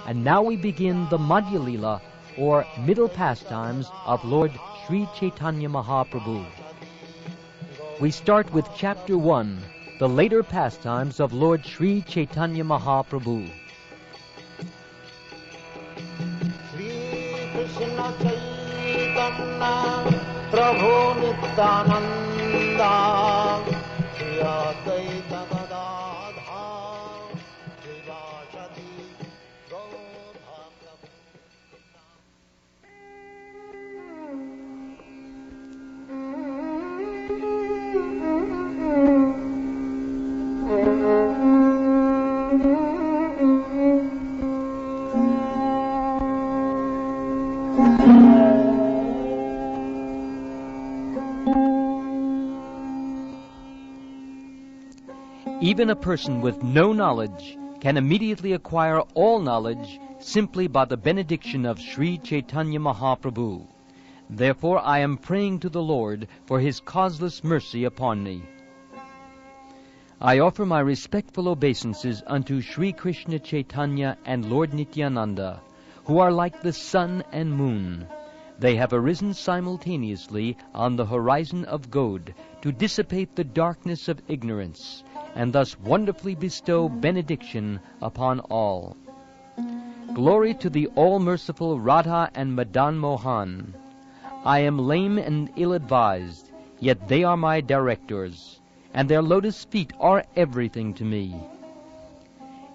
And now we begin the Madhya Lila, or middle pastimes of Lord Sri Chaitanya Mahaprabhu. We start with Chapter 1, the later pastimes of Lord Sri Chaitanya Mahaprabhu. Shri Krishna Chaitanya Prabhu Nityananda Shri Advaita Gadadha Srivasati Gaur Even a person with no knowledge can immediately acquire all knowledge simply by the benediction of Sri Chaitanya Mahaprabhu. Therefore I am praying to the Lord for his causeless mercy upon me. I offer my respectful obeisances unto Sri Krishna Chaitanya and Lord Nityananda, who are like the sun and moon. They have arisen simultaneously on the horizon of God to dissipate the darkness of ignorance, and thus wonderfully bestow benediction upon all. Glory to the all-merciful Radha and Madan Mohan. I am lame and ill-advised, yet they are my directors, and their lotus feet are everything to me.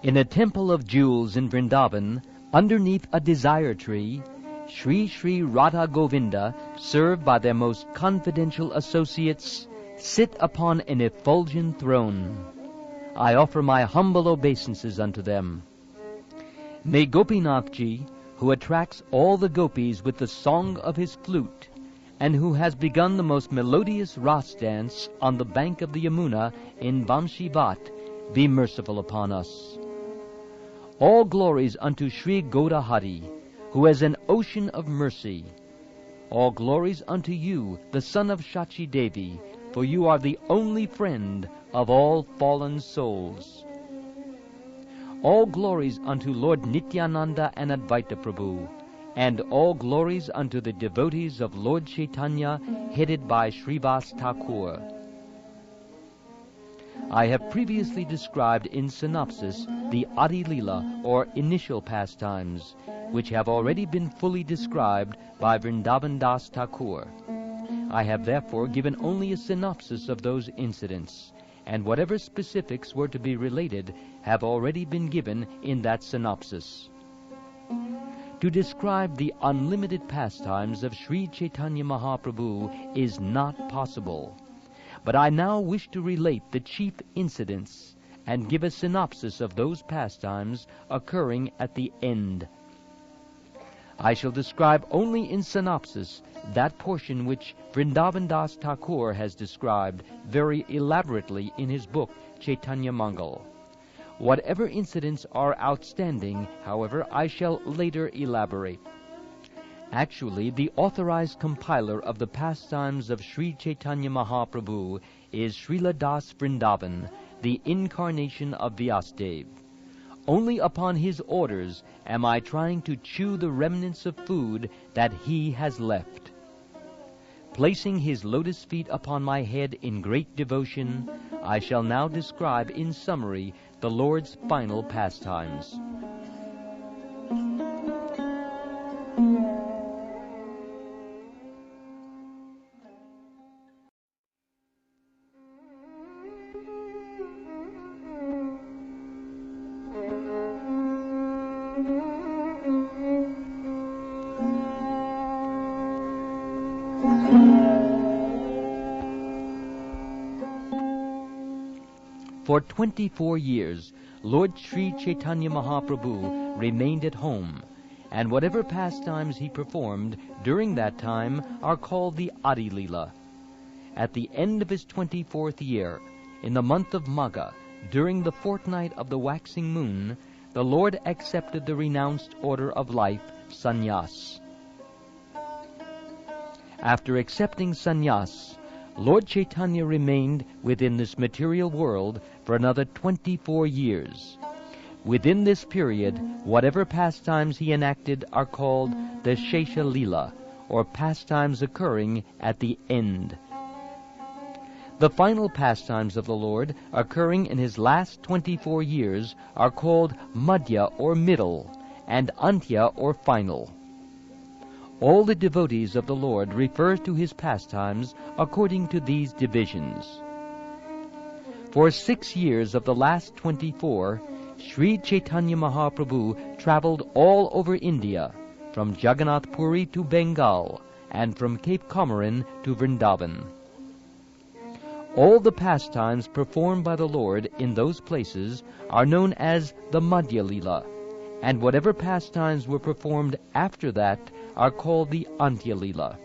In a temple of jewels in Vrindavan, underneath a desire tree, Sri Sri Radha Govinda, served by their most confidential associates, sit upon an effulgent throne. I offer my humble obeisances unto them. May Gopinathji, who attracts all the gopis with the song of his flute, and who has begun the most melodious Ras dance on the bank of the Yamuna in Vamshivat, be merciful upon us. All glories unto Sri Godahari, who is an ocean of mercy. All glories unto you, the son of Shachi Devi, for you are the only friend of all fallen souls. All glories unto Lord Nityananda and Advaita Prabhu, and all glories unto the devotees of Lord Chaitanya, headed by Srivas Thakur. I have previously described in synopsis the Adi Lila, or initial pastimes, which have already been fully described by Vrindavan Das Thakur. I have therefore given only a synopsis of those incidents, and whatever specifics were to be related have already been given in that synopsis. To describe the unlimited pastimes of Sri Chaitanya Mahaprabhu is not possible, but I now wish to relate the chief incidents and give a synopsis of those pastimes occurring at the end. I shall describe only in synopsis that portion which Vrindavan Das Thakur has described very elaborately in his book Chaitanya Mangal. Whatever incidents are outstanding, however, I shall later elaborate. Actually, the authorized compiler of the pastimes of Sri Chaitanya Mahaprabhu is Srila Das Vrindavan, the incarnation of Vyasadeva. Only upon his orders am I trying to chew the remnants of food that he has left. Placing his lotus feet upon my head in great devotion, I shall now describe in summary the Lord's final pastimes. For 24 years, Lord Sri Chaitanya Mahaprabhu remained at home, and whatever pastimes he performed during that time are called the Adi Lila. At the end of his 24th year, in the month of Magha, during the fortnight of the waxing moon, the Lord accepted the renounced order of life, sannyas. After accepting sannyas, Lord Chaitanya remained within this material world for another 24 years. Within this period, whatever pastimes he enacted are called the Shesha Lila, or pastimes occurring at the end. The final pastimes of the Lord, occurring in his last 24 years, are called Madhya, or middle, and Antya, or final. All the devotees of the Lord refer to his pastimes according to these divisions. For 6 years of the last 24, Sri Caitanya Mahaprabhu traveled all over India, from Jagannath Puri to Bengal, and from Cape Comorin to Vrindavan. All the pastimes performed by the Lord in those places are known as the Madhya Lila, and whatever pastimes were performed after that are called the Antya Lila.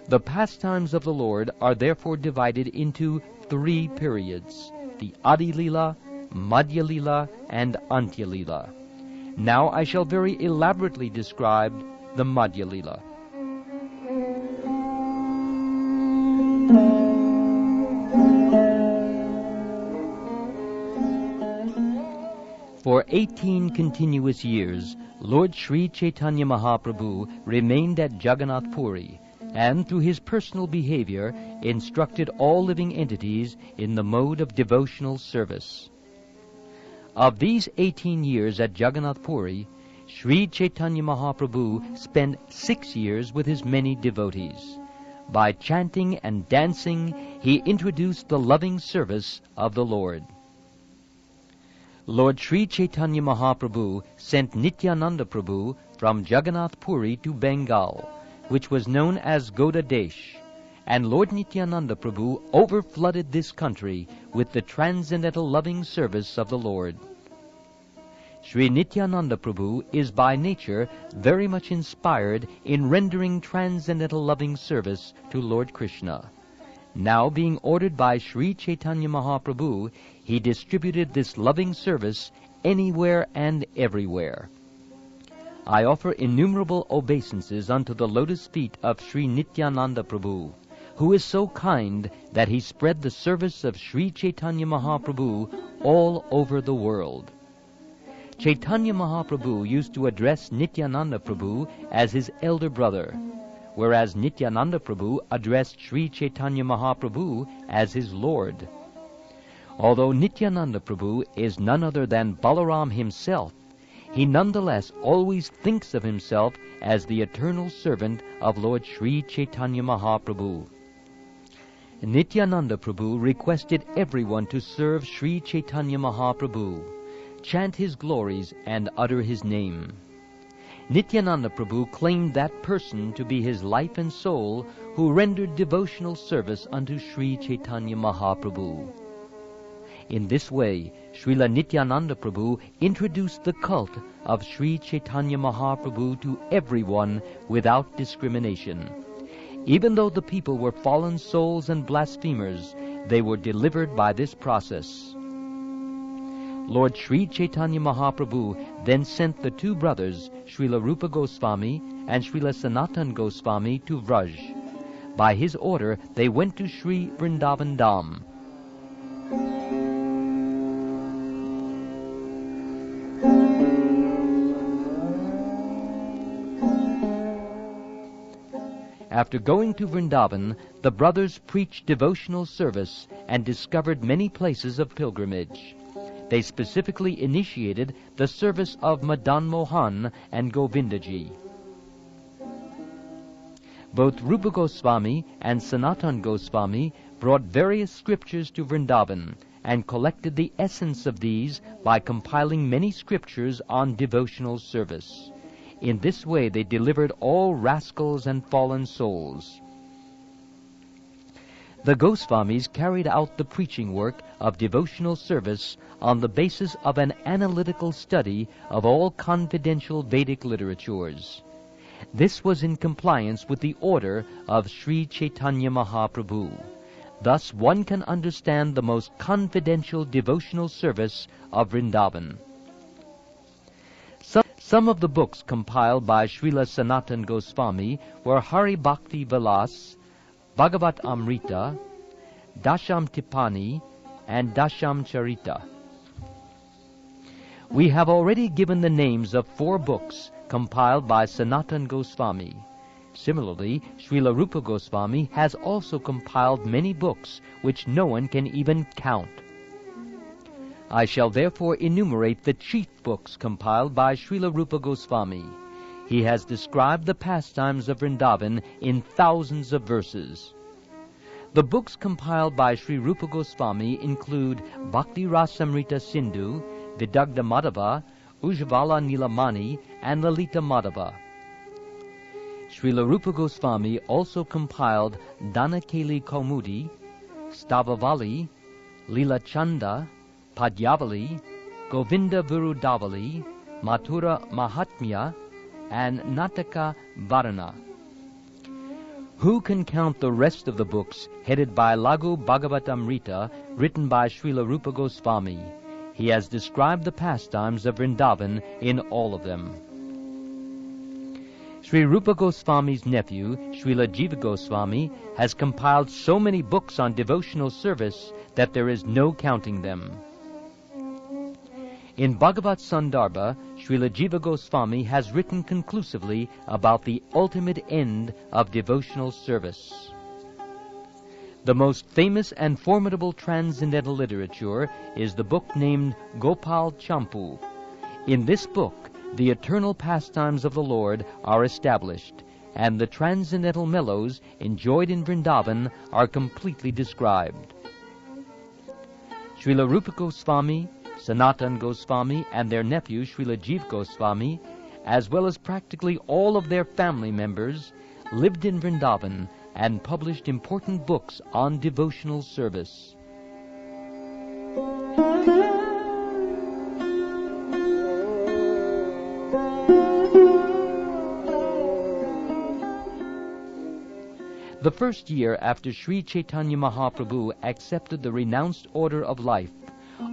The pastimes of the Lord are therefore divided into 3 periods, the Adi Lila, Madhya Lila, and Antya Lila. Now I shall very elaborately describe the Madhya Lila. For 18 continuous years, Lord Sri Caitanya Mahaprabhu remained at Jagannath Puri, and through his personal behavior instructed all living entities in the mode of devotional service. Of these 18 years at Jagannath Puri, Sri Caitanya Mahaprabhu spent 6 years with his many devotees. By chanting and dancing, he introduced the loving service of the Lord. Lord Sri Caitanya Mahaprabhu sent Nityananda Prabhu from Jagannath Puri to Bengal, which was known as Goda Desh, and Lord Nityananda Prabhu overflooded this country with the transcendental loving service of the Lord. Sri Nityananda Prabhu is by nature very much inspired in rendering transcendental loving service to Lord Krishna. Now, being ordered by Sri Caitanya Mahaprabhu, he distributed this loving service anywhere and everywhere. I offer innumerable obeisances unto the lotus feet of Sri Nityananda Prabhu, who is so kind that he spread the service of Sri Caitanya Mahaprabhu all over the world. Caitanya Mahaprabhu used to address Nityananda Prabhu as his elder brother, whereas Nityananda Prabhu addressed Sri Caitanya Mahaprabhu as his Lord. Although Nityananda Prabhu is none other than Balaram himself, he nonetheless always thinks of himself as the eternal servant of Lord Sri Caitanya Mahaprabhu. Nityananda Prabhu requested everyone to serve Sri Caitanya Mahaprabhu, chant his glories, and utter his name. Nityananda Prabhu claimed that person to be his life and soul who rendered devotional service unto Sri Caitanya Mahaprabhu. In this way, Srila Nityananda Prabhu introduced the cult of Sri Caitanya Mahaprabhu to everyone without discrimination. Even though the people were fallen souls and blasphemers, they were delivered by this process. Lord Sri Caitanya Mahaprabhu then sent the 2 brothers, Srila Rupa Goswami and Srila Sanatan Goswami, to Vraj. By his order, they went to Sri Vrindavan Dham. After going to Vrindavan, the brothers preached devotional service and discovered many places of pilgrimage. They specifically initiated the service of Madan Mohan and Govindaji. Both Rupa Goswami and Sanatan Goswami brought various scriptures to Vrindavan and collected the essence of these by compiling many scriptures on devotional service. In this way they delivered all rascals and fallen souls. The Goswamis carried out the preaching work of devotional service on the basis of an analytical study of all confidential Vedic literatures. This was in compliance with the order of Sri Caitanya Mahaprabhu. Thus one can understand the most confidential devotional service of Vrindavan. Some of the books compiled by Srila Sanatan Goswami were Hari Bhakti Vilas, Bhagavat Amrita, Dasham Tipani, and Dasham Charita. We have already given the names of 4 books compiled by Sanatana Goswami. Similarly, Srila Rupa Goswami has also compiled many books which no one can even count. I shall therefore enumerate the chief books compiled by Srila Rupa Goswami. He has described the pastimes of Vrindavan in thousands of verses. The books compiled by Sri Rupa Goswami include Bhakti Rasamrita Sindhu, Vidagdha Madhava, Ujjvala Nilamani, and Lalita Madhava. Srila Rupa Goswami also compiled Dhanakeli Kaumudi, Stavavali, Lila Chanda, Padyavali, Govinda Virudavali, Mathura Mahatmya, and Nataka Varana. Who can count the rest of the books headed by Laghu Bhagavatamrita, written by Srila Rupa Goswami? He has described the pastimes of Vrindavan in all of them. Sri Rupa Goswami's nephew, Srila Jiva Goswami, has compiled so many books on devotional service that there is no counting them. In Bhagavat Sandarbha, Srila Jiva Goswami has written conclusively about the ultimate end of devotional service. The most famous and formidable transcendental literature is the book named Gopal Champu. In this book, the eternal pastimes of the Lord are established, and the transcendental mellows enjoyed in Vrindavan are completely described. Srila Rupa Goswami, Sanatana Goswami, and their nephew Srila Jiva Goswami, as well as practically all of their family members, lived in Vrindavan and published important books on devotional service. The first year after Sri Caitanya Mahaprabhu accepted the renounced order of life,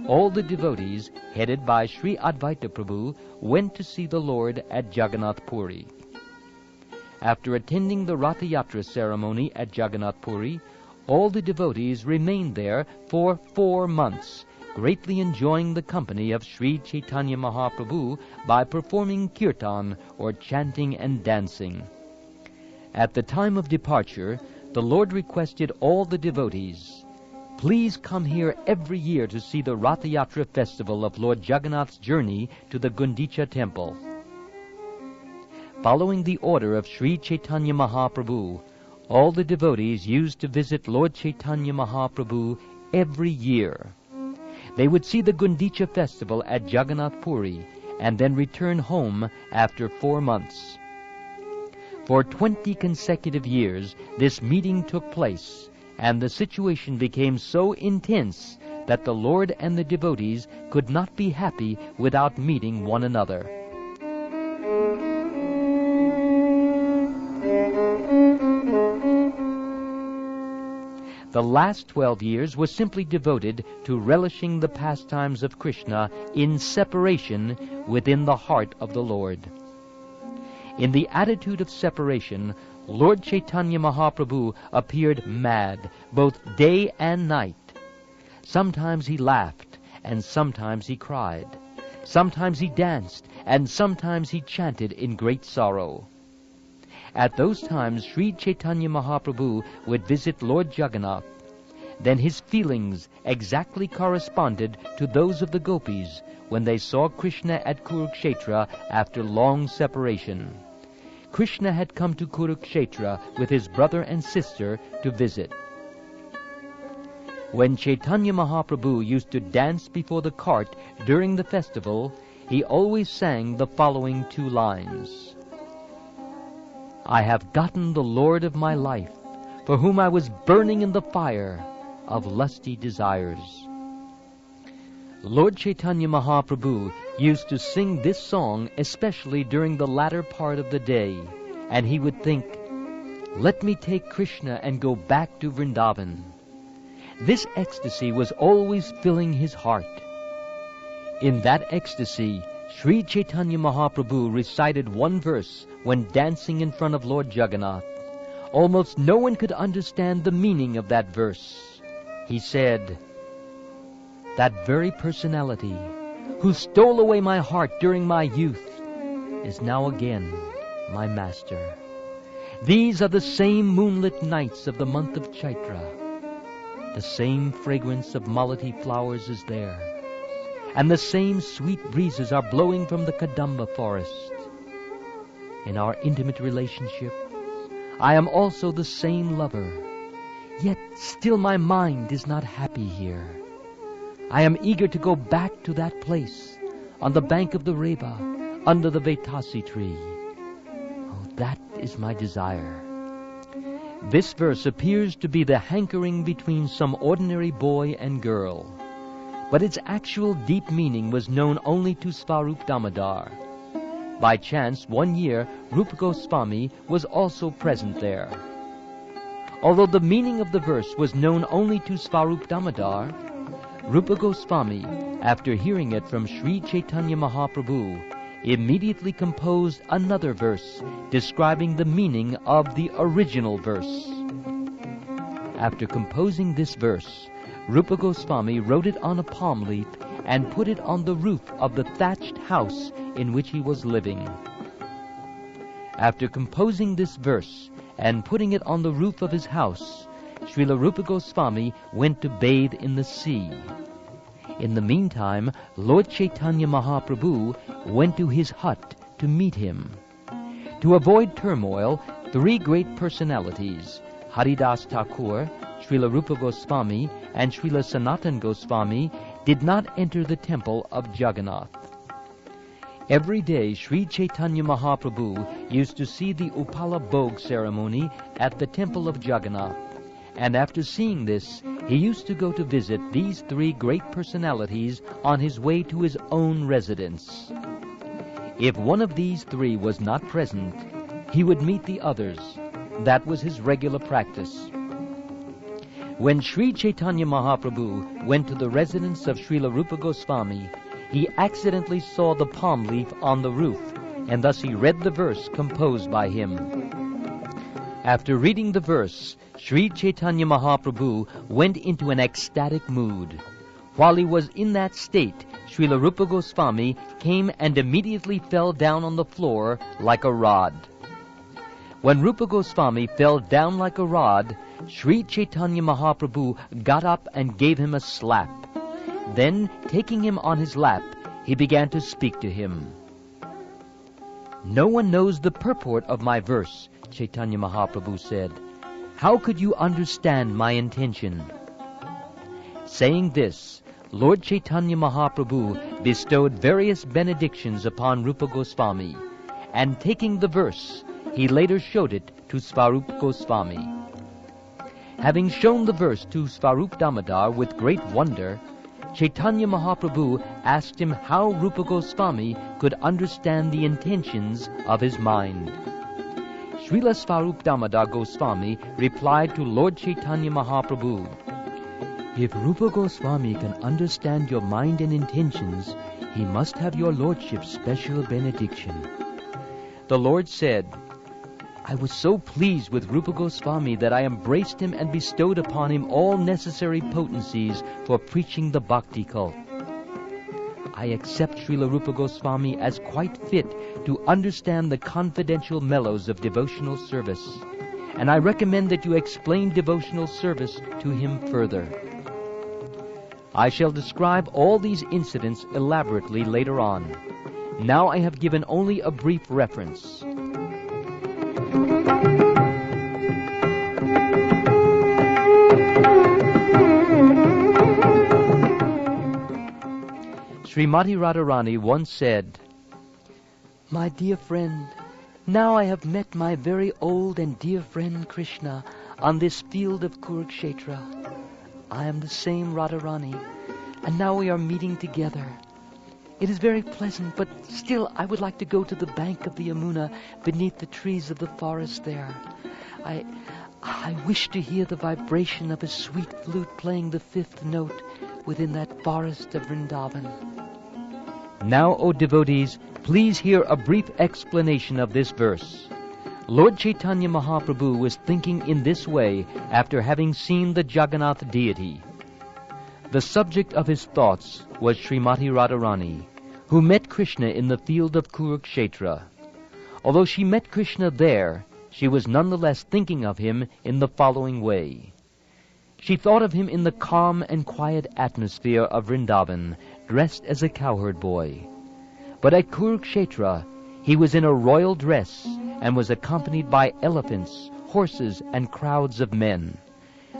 all the devotees, headed by Sri Advaita Prabhu, went to see the Lord at Jagannath Puri. After attending the Ratha Yatra ceremony at Jagannath Puri, all the devotees remained there for 4 months, greatly enjoying the company of Sri Caitanya Mahaprabhu by performing kirtan or chanting and dancing. At the time of departure, the Lord requested all the devotees, "Please come here every year to see the Ratha Yatra festival of Lord Jagannath's journey to the Gundicha temple." Following the order of Sri Caitanya Mahaprabhu, all the devotees used to visit Lord Caitanya Mahaprabhu every year. They would see the Gundicha festival at Jagannath Puri and then return home after 4 months. For 20 consecutive years, this meeting took place, and the situation became so intense that the Lord and the devotees could not be happy without meeting one another. The last 12 years were simply devoted to relishing the pastimes of Krishna in separation within the heart of the Lord. In the attitude of separation, Lord Caitanya Mahaprabhu appeared mad, both day and night. Sometimes he laughed, and sometimes he cried. Sometimes he danced, and sometimes he chanted in great sorrow. At those times, Sri Caitanya Mahaprabhu would visit Lord Jagannath. Then his feelings exactly corresponded to those of the gopis when they saw Krishna at Kurukshetra after long separation. Krishna had come to Kurukshetra with his brother and sister to visit. When Caitanya Mahaprabhu used to dance before the cart during the festival, he always sang the following 2 lines. "I have gotten the Lord of my life, for whom I was burning in the fire of lusty desires." Lord Caitanya Mahaprabhu used to sing this song especially during the latter part of the day, and he would think, "Let me take Krishna and go back to Vrindavan." This ecstasy was always filling his heart. In that ecstasy, Sri Caitanya Mahaprabhu recited one verse when dancing in front of Lord Jagannath. Almost no one could understand the meaning of that verse. He said, "That very personality, who stole away my heart during my youth, is now again my master. These are the same moonlit nights of the month of Chaitra. The same fragrance of malati flowers is there, and the same sweet breezes are blowing from the Kadamba forest. In our intimate relationship, I am also the same lover, yet still my mind is not happy here. I am eager to go back to that place, on the bank of the Reva, under the Vetasi tree. Oh, that is my desire. This verse appears to be the hankering between some ordinary boy and girl, but its actual deep meaning was known only to Svarup Damodar. By chance, one year, Rupa Goswami was also present there. Although the meaning of the verse was known only to Svarup Damodar, Rupa Goswami, after hearing it from Sri Chaitanya Mahaprabhu, immediately composed another verse describing the meaning of the original verse. After composing this verse, Rupa Goswami wrote it on a palm leaf and put it on the roof of the thatched house in which he was living. After composing this verse and putting it on the roof of his house, Srila Rupa Goswami went to bathe in the sea. In the meantime, Lord Chaitanya Mahaprabhu went to his hut to meet him. To avoid turmoil, three great personalities, Haridas Thakur, Srila Rupa Goswami, and Srila Sanatan Goswami, did not enter the temple of Jagannath. Every day, Sri Chaitanya Mahaprabhu used to see the Upala Bhog ceremony at the temple of Jagannath, and after seeing this, he used to go to visit these three great personalities on his way to his own residence. If one of these three was not present, he would meet the others. That was his regular practice. When Sri Chaitanya Mahaprabhu went to the residence of Srila Rupa Goswami, he accidentally saw the palm leaf on the roof, and thus he read the verse composed by him. After reading the verse, Sri Chaitanya Mahaprabhu went into an ecstatic mood. While he was in that state, Srila Rupa Goswami came and immediately fell down on the floor like a rod. When Rupa Goswami fell down like a rod, Sri Chaitanya Mahaprabhu got up and gave him a slap. Then, taking him on his lap, he began to speak to him. "No one knows the purport of my verse," Chaitanya Mahaprabhu said. "How could you understand my intention?" Saying this, Lord Chaitanya Mahaprabhu bestowed various benedictions upon Rupa Goswami, and taking the verse, he later showed it to Svarup Goswami. Having shown the verse to Svarup Damodar with great wonder, Chaitanya Mahaprabhu asked him how Rupa Goswami could understand the intentions of his mind. Srila Svarup Damodar Goswami replied to Lord Chaitanya Mahaprabhu, "If Rupa Goswami can understand your mind and intentions, he must have your Lordship's special benediction." The Lord said, "I was so pleased with Rupa Goswami that I embraced him and bestowed upon him all necessary potencies for preaching the bhakti cult. I accept Srila Rupa Goswami as quite fit to understand the confidential mellows of devotional service, and I recommend that you explain devotional service to him further." I shall describe all these incidents elaborately later on. Now I have given only a brief reference. Srimati Radharani once said, "My dear friend, now I have met my very old and dear friend Krishna on this field of Kurukshetra. I am the same Radharani, and now we are meeting together. It is very pleasant, but still I would like to go to the bank of the Yamuna beneath the trees of the forest there. I wish to hear the vibration of a sweet flute playing the fifth note within that forest of Vrindavan." Now, O devotees, please hear a brief explanation of this verse. Lord Chaitanya Mahaprabhu was thinking in this way after having seen the Jagannath deity. The subject of his thoughts was Srimati Radharani, who met Krishna in the field of Kurukshetra. Although she met Krishna there, she was nonetheless thinking of him in the following way. She thought of him in the calm and quiet atmosphere of Vrindavan, dressed as a cowherd boy. But at Kurukshetra, he was in a royal dress and was accompanied by elephants, horses, and crowds of men.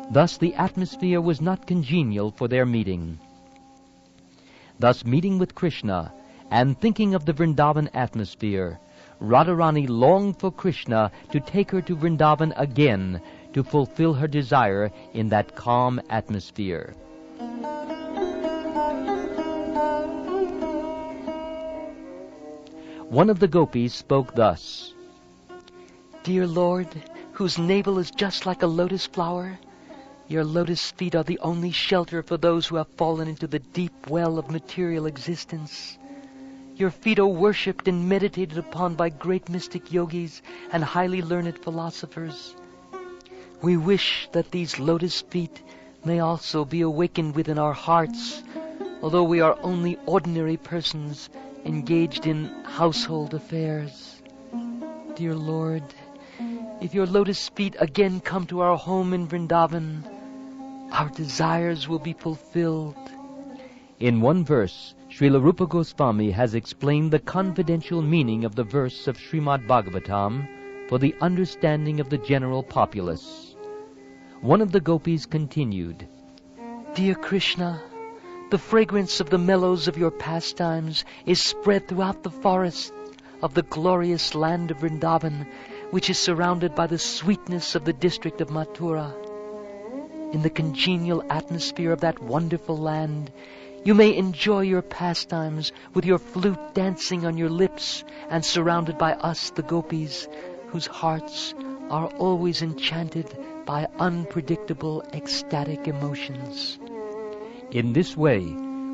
Thus the atmosphere was not congenial for their meeting. Thus, meeting with Krishna and thinking of the Vrindavan atmosphere, Radharani longed for Krishna to take her to Vrindavan again to fulfill her desire in that calm atmosphere. One of the gopis spoke thus: "Dear Lord, whose navel is just like a lotus flower, your lotus feet are the only shelter for those who have fallen into the deep well of material existence. Your feet are worshipped and meditated upon by great mystic yogis and highly learned philosophers. We wish that these lotus feet may also be awakened within our hearts, although we are only ordinary persons engaged in household affairs. Dear Lord, if your lotus feet again come to our home in Vrindavan, our desires will be fulfilled." In one verse, Srila Rupa Goswami has explained the confidential meaning of the verse of Srimad Bhagavatam for the understanding of the general populace. One of the gopis continued, "Dear Krishna, the fragrance of the mellows of your pastimes is spread throughout the forest of the glorious land of Vrindavan, which is surrounded by the sweetness of the district of Mathura. In the congenial atmosphere of that wonderful land, you may enjoy your pastimes with your flute dancing on your lips and surrounded by us, the gopis, whose hearts are always enchanted by unpredictable ecstatic emotions." In this way,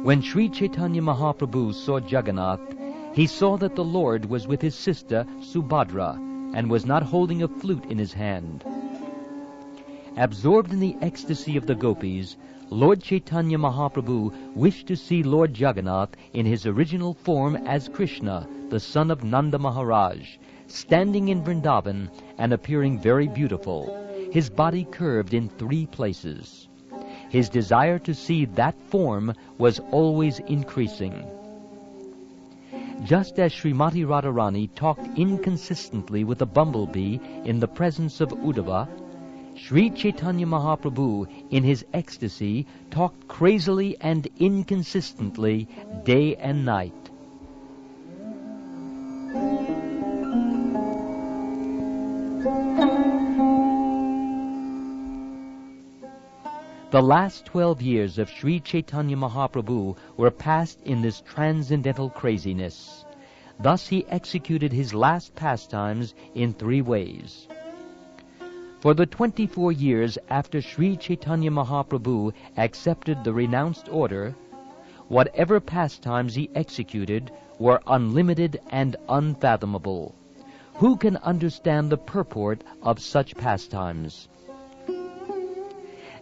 when Sri Chaitanya Mahaprabhu saw Jagannath, he saw that the Lord was with his sister Subhadra and was not holding a flute in his hand. Absorbed in the ecstasy of the gopis, Lord Chaitanya Mahaprabhu wished to see Lord Jagannath in his original form as Krishna, the son of Nanda Maharaj, standing in Vrindavan and appearing very beautiful, his body curved in 3 places. His desire to see that form was always increasing. Just as Srimati Radharani talked inconsistently with a bumblebee in the presence of Uddhava, Sri Chaitanya Mahaprabhu, in his ecstasy, talked crazily and inconsistently day and night. The last 12 years of Sri Chaitanya Mahaprabhu were passed in this transcendental craziness. Thus he executed his last pastimes in 3 ways. For the 24 years after Sri Chaitanya Mahaprabhu accepted the renounced order, whatever pastimes he executed were unlimited and unfathomable. Who can understand the purport of such pastimes?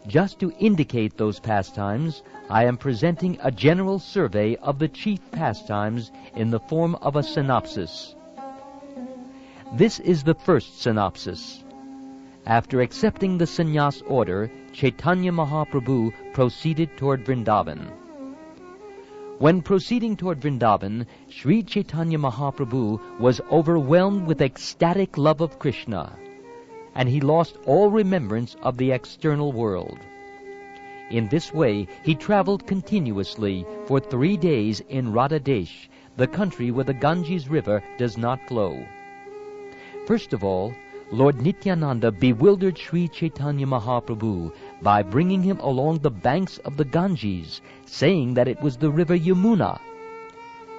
Just to indicate those pastimes, I am presenting a general survey of the chief pastimes in the form of a synopsis. This is the first synopsis. After accepting the sannyas order, Chaitanya Mahaprabhu proceeded toward Vrindavan. When proceeding toward Vrindavan, Sri Chaitanya Mahaprabhu was overwhelmed with ecstatic love of Krishna, and he lost all remembrance of the external world. In this way, he traveled continuously for 3 days in Radha Desh, the country where the Ganges River does not flow. First of all, Lord Nityananda bewildered Sri Chaitanya Mahaprabhu by bringing him along the banks of the Ganges, saying that it was the river Yamuna.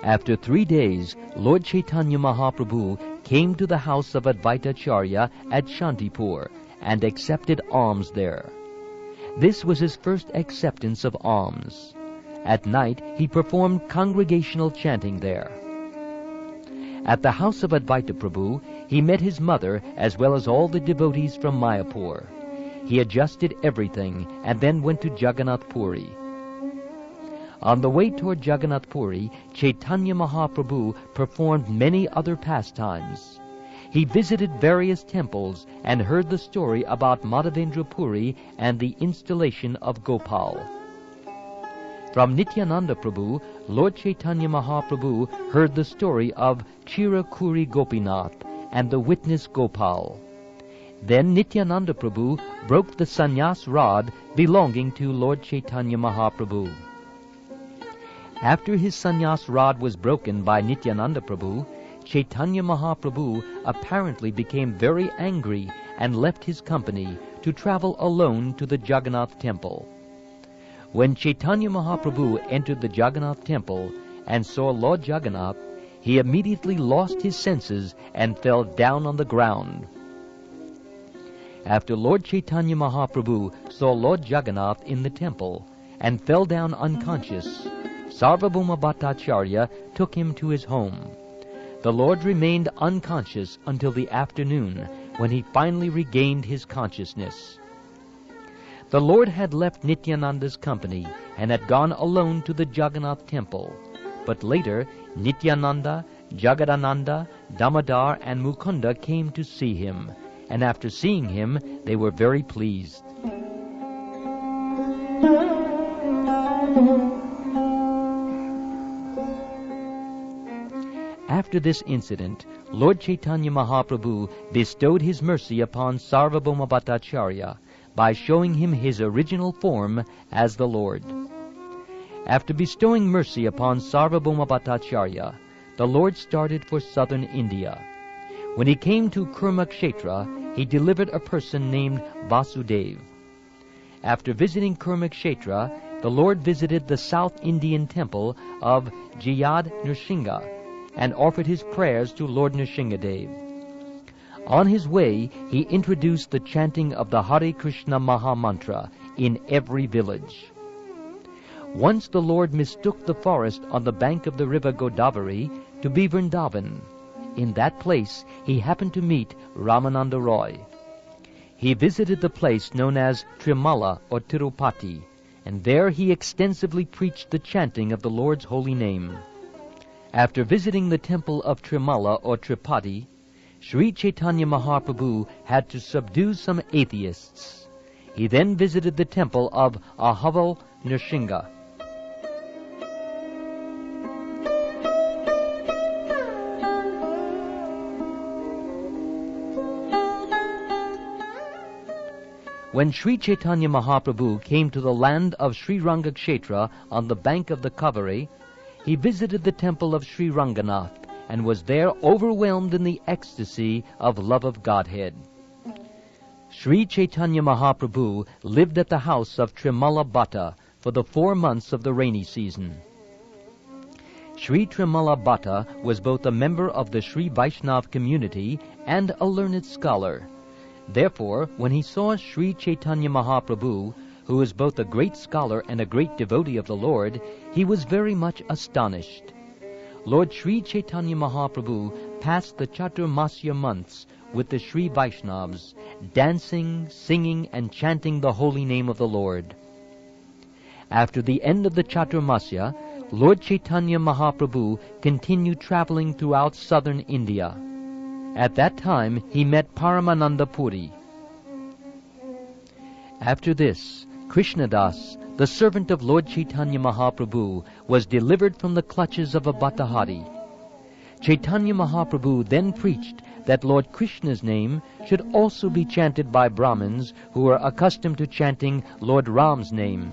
After 3 days, Lord Chaitanya Mahaprabhu came to the house of Advaitacharya at Shantipur and accepted alms there. This was his first acceptance of alms. At night, he performed congregational chanting there. At the house of Advaita Prabhu, he met his mother as well as all the devotees from Mayapur. He adjusted everything and then went to Jagannath Puri. On the way toward Jagannath Puri, Caitanya Mahaprabhu performed many other pastimes. He visited various temples and heard the story about Madhavendra Puri and the installation of Gopal. From Nityananda Prabhu, Lord Caitanya Mahaprabhu heard the story of Chirakuri Gopinath and the witness Gopal. Then Nityananda Prabhu broke the sannyas rod belonging to Lord Caitanya Mahaprabhu. After his sannyas rod was broken by Nityananda Prabhu, Caitanya Mahaprabhu apparently became very angry and left his company to travel alone to the Jagannath temple. When Caitanya Mahaprabhu entered the Jagannath temple and saw Lord Jagannath, he immediately lost his senses and fell down on the ground. After Lord Caitanya Mahaprabhu saw Lord Jagannath in the temple and fell down unconscious, Sarvabhauma Bhattacharya took him to his home. The Lord remained unconscious until the afternoon, when he finally regained his consciousness. The Lord had left Nityananda's company and had gone alone to the Jagannath temple. But later, Nityananda, Jagadananda, Damodar, and Mukunda came to see him, and after seeing him, they were very pleased. After this incident, Lord Caitanya Mahaprabhu bestowed his mercy upon Sarvabhauma Bhattacharya by showing him his original form as the Lord. After bestowing mercy upon Sarvabhauma Bhattacharya, the Lord started for southern India. When he came to Kurmakshetra, he delivered a person named Vasudeva. After visiting Kurmakshetra, the Lord visited the South Indian temple of Jayad Nrsimha and offered his prayers to Lord Nrsimhadev. On his way, he introduced the chanting of the Hare Krishna Maha Mantra in every village. Once the Lord mistook the forest on the bank of the river Godavari to be Vrindavan. In that place, he happened to meet Ramananda Roy. He visited the place known as Trimala or Tirupati, and there he extensively preached the chanting of the Lord's holy name. After visiting the temple of Trimala or Tripati, Sri Caitanya Mahaprabhu had to subdue some atheists. He then visited the temple of Ahaval Nrsimha. When Sri Caitanya Mahaprabhu came to the land of Sri Rangakshetra on the bank of the Kaveri, he visited the temple of Sri Ranganath and was there overwhelmed in the ecstasy of love of Godhead. Sri Caitanya Mahaprabhu lived at the house of Trimala Bhatta for the 4 months of the rainy season. Sri Trimala Bhatta was both a member of the Sri Vaishnava community and a learned scholar. Therefore, when he saw Sri Caitanya Mahaprabhu, who was both a great scholar and a great devotee of the Lord, he was very much astonished. Lord Sri Caitanya Mahaprabhu passed the Chaturmasya months with the Sri Vaishnavas, dancing, singing, and chanting the holy name of the Lord. After the end of the Chaturmasya, Lord Caitanya Mahaprabhu continued traveling throughout southern India. At that time, he met Paramananda Puri. After this, Krishnadas, the servant of Lord Caitanya Mahaprabhu, was delivered from the clutches of a Bhattahari. Caitanya Mahaprabhu then preached that Lord Krishna's name should also be chanted by Brahmins who were accustomed to chanting Lord Ram's name.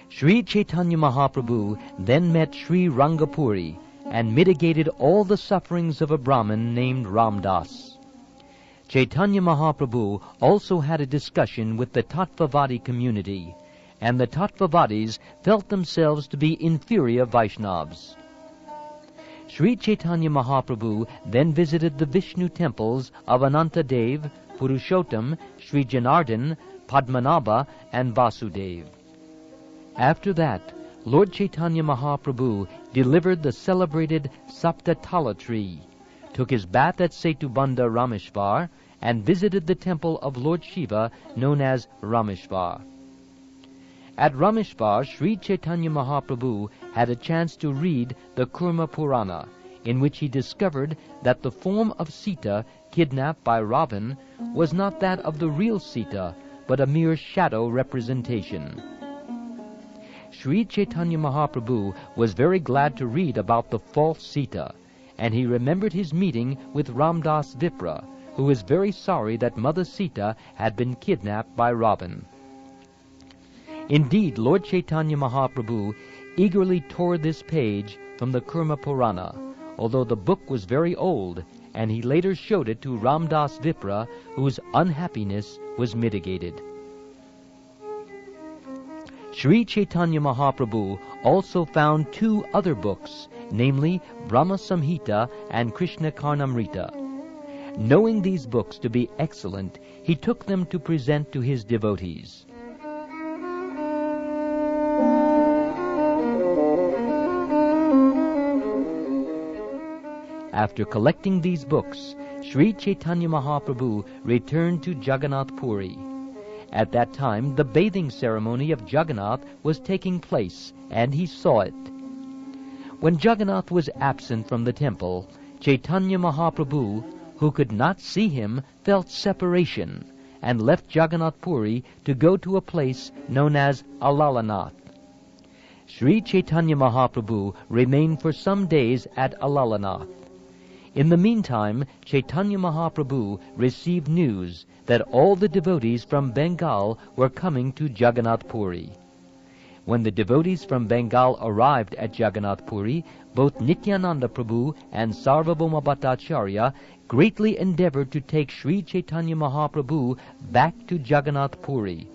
Sri Caitanya Mahaprabhu then met Sri Rangapuri and mitigated all the sufferings of a Brahmin named Ramdas. Caitanya Mahaprabhu also had a discussion with the Tattvavadi community, and the Tattvavadis felt themselves to be inferior Vaishnavas. Sri Caitanya Mahaprabhu then visited the Vishnu temples of Anantadev, Purushottam, Sri Janardhan, Padmanabha, and Vasudeva. After that, Lord Caitanya Mahaprabhu delivered the celebrated Saptatala tree, took his bath at Setubandha Rameshwar, and visited the temple of Lord Shiva known as Rameshwar. At Rameshwar, Sri Chaitanya Mahaprabhu had a chance to read the Kurma Purana, in which he discovered that the form of Sita kidnapped by Ravan was not that of the real Sita, but a mere shadow representation. Sri Chaitanya Mahaprabhu was very glad to read about the false Sita, and he remembered his meeting with Ramdas Vipra, who was very sorry that Mother Sita had been kidnapped by Ravan. Indeed, Lord Chaitanya Mahaprabhu eagerly tore this page from the Kurma Purana, although the book was very old, and he later showed it to Ramdas Vipra, whose unhappiness was mitigated. Sri Chaitanya Mahaprabhu also found 2 other books, namely Brahma Samhita and Krishna Karnamrita. Knowing these books to be excellent, he took them to present to his devotees. After collecting these books, Sri Chaitanya Mahaprabhu returned to Jagannath Puri. At that time, the bathing ceremony of Jagannath was taking place, and he saw it. When Jagannath was absent from the temple, Chaitanya Mahaprabhu, who could not see him, felt separation, and left Jagannath Puri to go to a place known as Alalanath. Sri Chaitanya Mahaprabhu remained for some days at Alalanath. In the meantime, Chaitanya Mahaprabhu received news that all the devotees from Bengal were coming to Jagannath Puri. When the devotees from Bengal arrived at Jagannath Puri, both Nityananda Prabhu and Sarvabhauma Bhattacharya greatly endeavored to take Sri Chaitanya Mahaprabhu back to Jagannath Puri.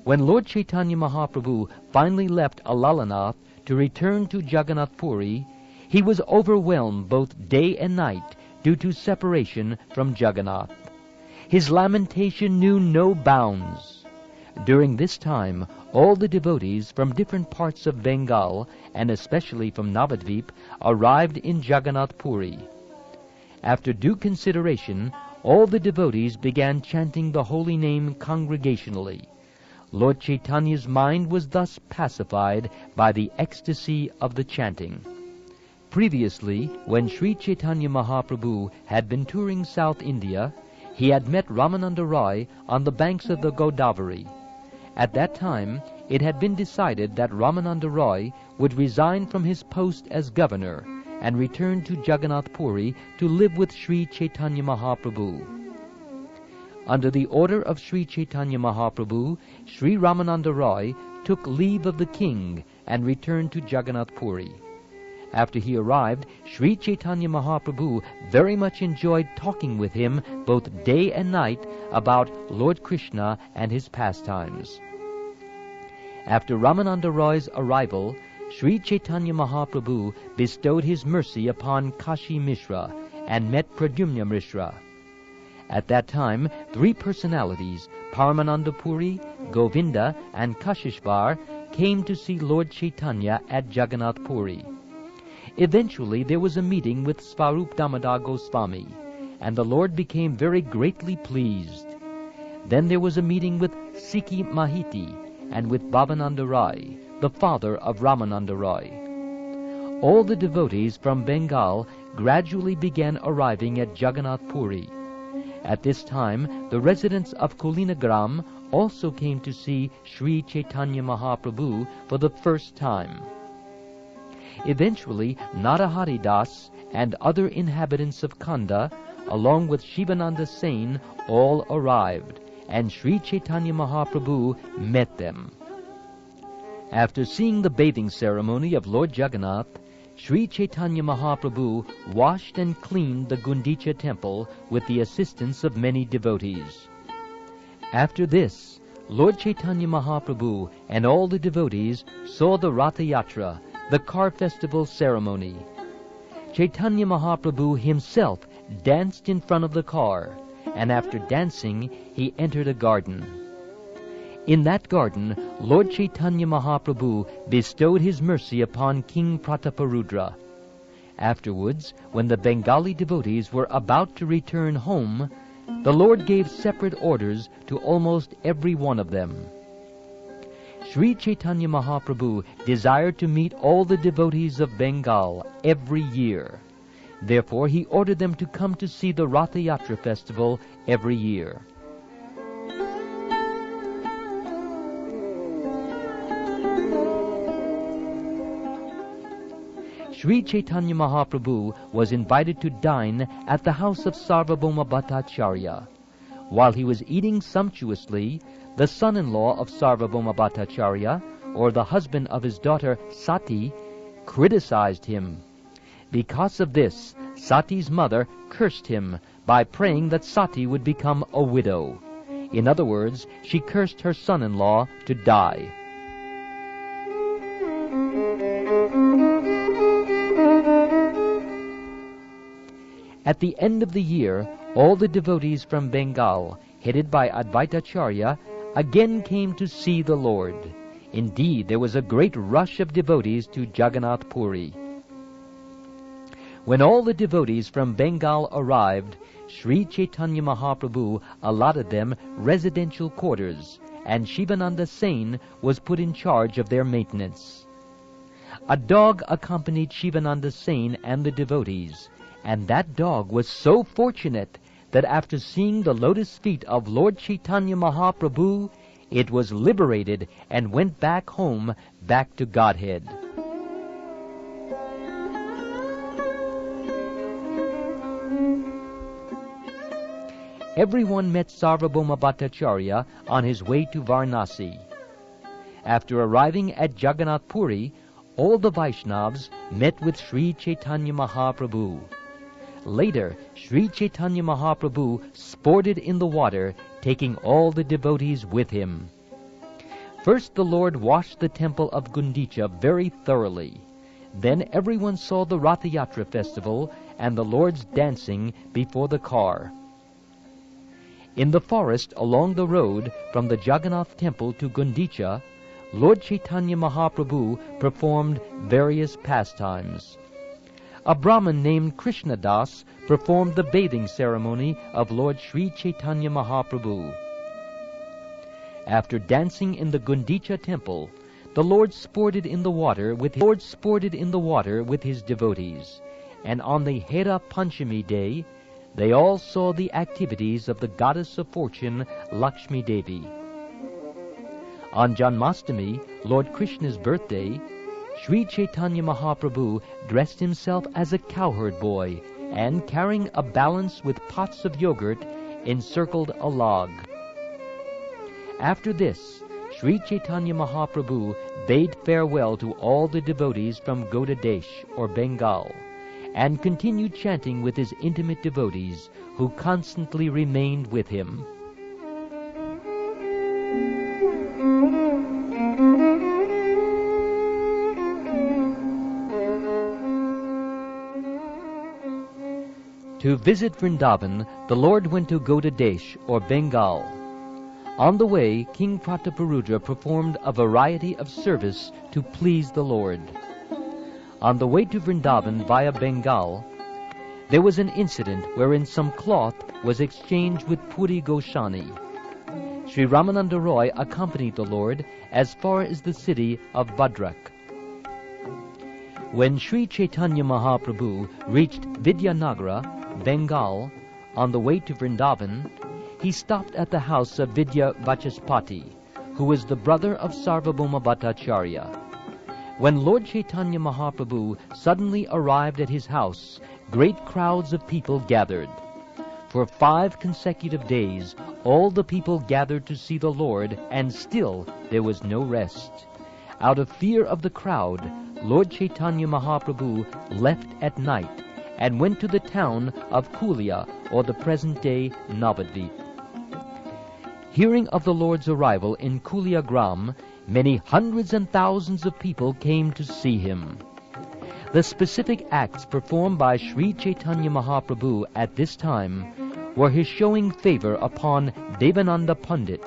When Lord Chaitanya Mahaprabhu finally left Alalanath to return to Jagannath Puri, he was overwhelmed both day and night due to separation from Jagannath. His lamentation knew no bounds. During this time, all the devotees from different parts of Bengal, and especially from Navadvip, arrived in Jagannath Puri. After due consideration, all the devotees began chanting the holy name congregationally. Lord Chaitanya's mind was thus pacified by the ecstasy of the chanting. Previously, when Sri Chaitanya Mahaprabhu had been touring South India, he had met Ramananda Roy on the banks of the Godavari. At that time, it had been decided that Ramananda Roy would resign from his post as governor and return to Jagannath Puri to live with Sri Chaitanya Mahaprabhu. Under the order of Sri Chaitanya Mahaprabhu, Sri Ramananda Roy took leave of the king and returned to Jagannath Puri. After he arrived, Sri Chaitanya Mahaprabhu very much enjoyed talking with him both day and night about Lord Krishna and his pastimes. After Ramananda Roy's arrival, Sri Chaitanya Mahaprabhu bestowed his mercy upon Kashi Mishra and met Pradyumna Mishra. At that time, 3 personalities, Paramananda Puri, Govinda, and Kashishvar, came to see Lord Chaitanya at Jagannath Puri. Eventually there was a meeting with Svarup Damodar Goswami, and the Lord became very greatly pleased. Then there was a meeting with Sikhi Mahiti and with Bhavananda Rai, the father of Ramananda Rai. All the devotees from Bengal gradually began arriving at Jagannath Puri. At this time, the residents of Kulinagram also came to see Sri Chaitanya Mahaprabhu for the first time. Eventually, Narahari Das and other inhabitants of Khanda, along with Shivananda Sain, all arrived, and Sri Chaitanya Mahaprabhu met them. After seeing the bathing ceremony of Lord Jagannath, Sri Chaitanya Mahaprabhu washed and cleaned the Gundicha temple with the assistance of many devotees. After this, Lord Chaitanya Mahaprabhu and all the devotees saw the Ratha Yatra, the car festival ceremony. Chaitanya Mahaprabhu himself danced in front of the car, and after dancing he entered a garden. In that garden, Lord Chaitanya Mahaprabhu bestowed his mercy upon King Prataparudra. Afterwards, when the Bengali devotees were about to return home, the Lord gave separate orders to almost every one of them. Sri Chaitanya Mahaprabhu desired to meet all the devotees of Bengal every year. Therefore, he ordered them to come to see the Ratha Yatra festival every year. Sri Chaitanya Mahaprabhu was invited to dine at the house of Sarvabhauma Bhattacharya. While he was eating sumptuously, the son-in-law of Sarvabhauma Bhattacharya, or the husband of his daughter Sati, criticized him. Because of this, Sati's mother cursed him by praying that Sati would become a widow. In other words, she cursed her son-in-law to die. At the end of the year, all the devotees from Bengal, headed by Advaitacharya, again came to see the Lord. Indeed, there was a great rush of devotees to Jagannath Puri. When all the devotees from Bengal arrived, Sri Chaitanya Mahaprabhu allotted them residential quarters, and Shivananda Sen was put in charge of their maintenance. A dog accompanied Shivananda Sen and the devotees, and that dog was so fortunate that after seeing the lotus feet of Lord Chaitanya Mahaprabhu, it was liberated and went back home, back to Godhead. Everyone met Sarvabhauma Bhattacharya on his way to Varanasi. After arriving at Jagannath Puri, all the Vaishnavas met with Sri Chaitanya Mahaprabhu. Later, Sri Chaitanya Mahaprabhu sported in the water, taking all the devotees with him. First the Lord washed the temple of Gundicha very thoroughly. Then everyone saw the Ratha Yatra festival and the Lord's dancing before the car. In the forest along the road from the Jagannath temple to Gundicha, Lord Chaitanya Mahaprabhu performed various pastimes. A Brahmin named Krishna Das performed the bathing ceremony of Lord Sri Chaitanya Mahaprabhu. After dancing in the Gundicha temple, the Lord sported in the water with his devotees, and on the Hera Panchami day, they all saw the activities of the goddess of fortune, Lakshmi Devi. On Janmastami, Lord Krishna's birthday, Sri Chaitanya Mahaprabhu dressed himself as a cowherd boy and, carrying a balance with pots of yogurt, encircled a log. After this, Sri Chaitanya Mahaprabhu bade farewell to all the devotees from Gauda Desh, or Bengal, and continued chanting with his intimate devotees, who constantly remained with him. To visit Vrindavan, the Lord went to Gauda Desh, or Bengal. On the way, King Prataparudra performed a variety of service to please the Lord. On the way to Vrindavan via Bengal, there was an incident wherein some cloth was exchanged with Puri Goswami. Sri Ramananda Roy accompanied the Lord as far as the city of Bhadrak. When Sri Chaitanya Mahaprabhu reached Vidyanagara, Bengal, on the way to Vrindavan, he stopped at the house of Vidya Vachaspati, who was the brother of Sarvabhauma Bhattacharya. When Lord Chaitanya Mahaprabhu suddenly arrived at his house, great crowds of people gathered. For 5 consecutive days, all the people gathered to see the Lord, and still there was no rest. Out of fear of the crowd, Lord Chaitanya Mahaprabhu left at night and went to the town of Kulia, or the present-day Navadvip. Hearing of the Lord's arrival in Kulia Gram, many hundreds and thousands of people came to see him. The specific acts performed by Sri Chaitanya Mahaprabhu at this time were his showing favor upon Devananda Pandit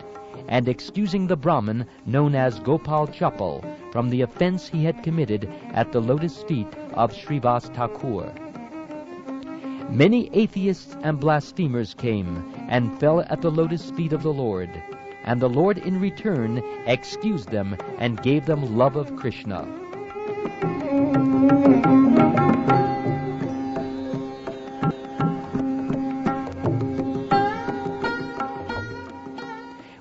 and excusing the Brahmin known as Gopal Chapal from the offense he had committed at the lotus feet of Srivas Thakur. Many atheists and blasphemers came and fell at the lotus feet of the Lord, and the Lord in return excused them and gave them love of Krishna.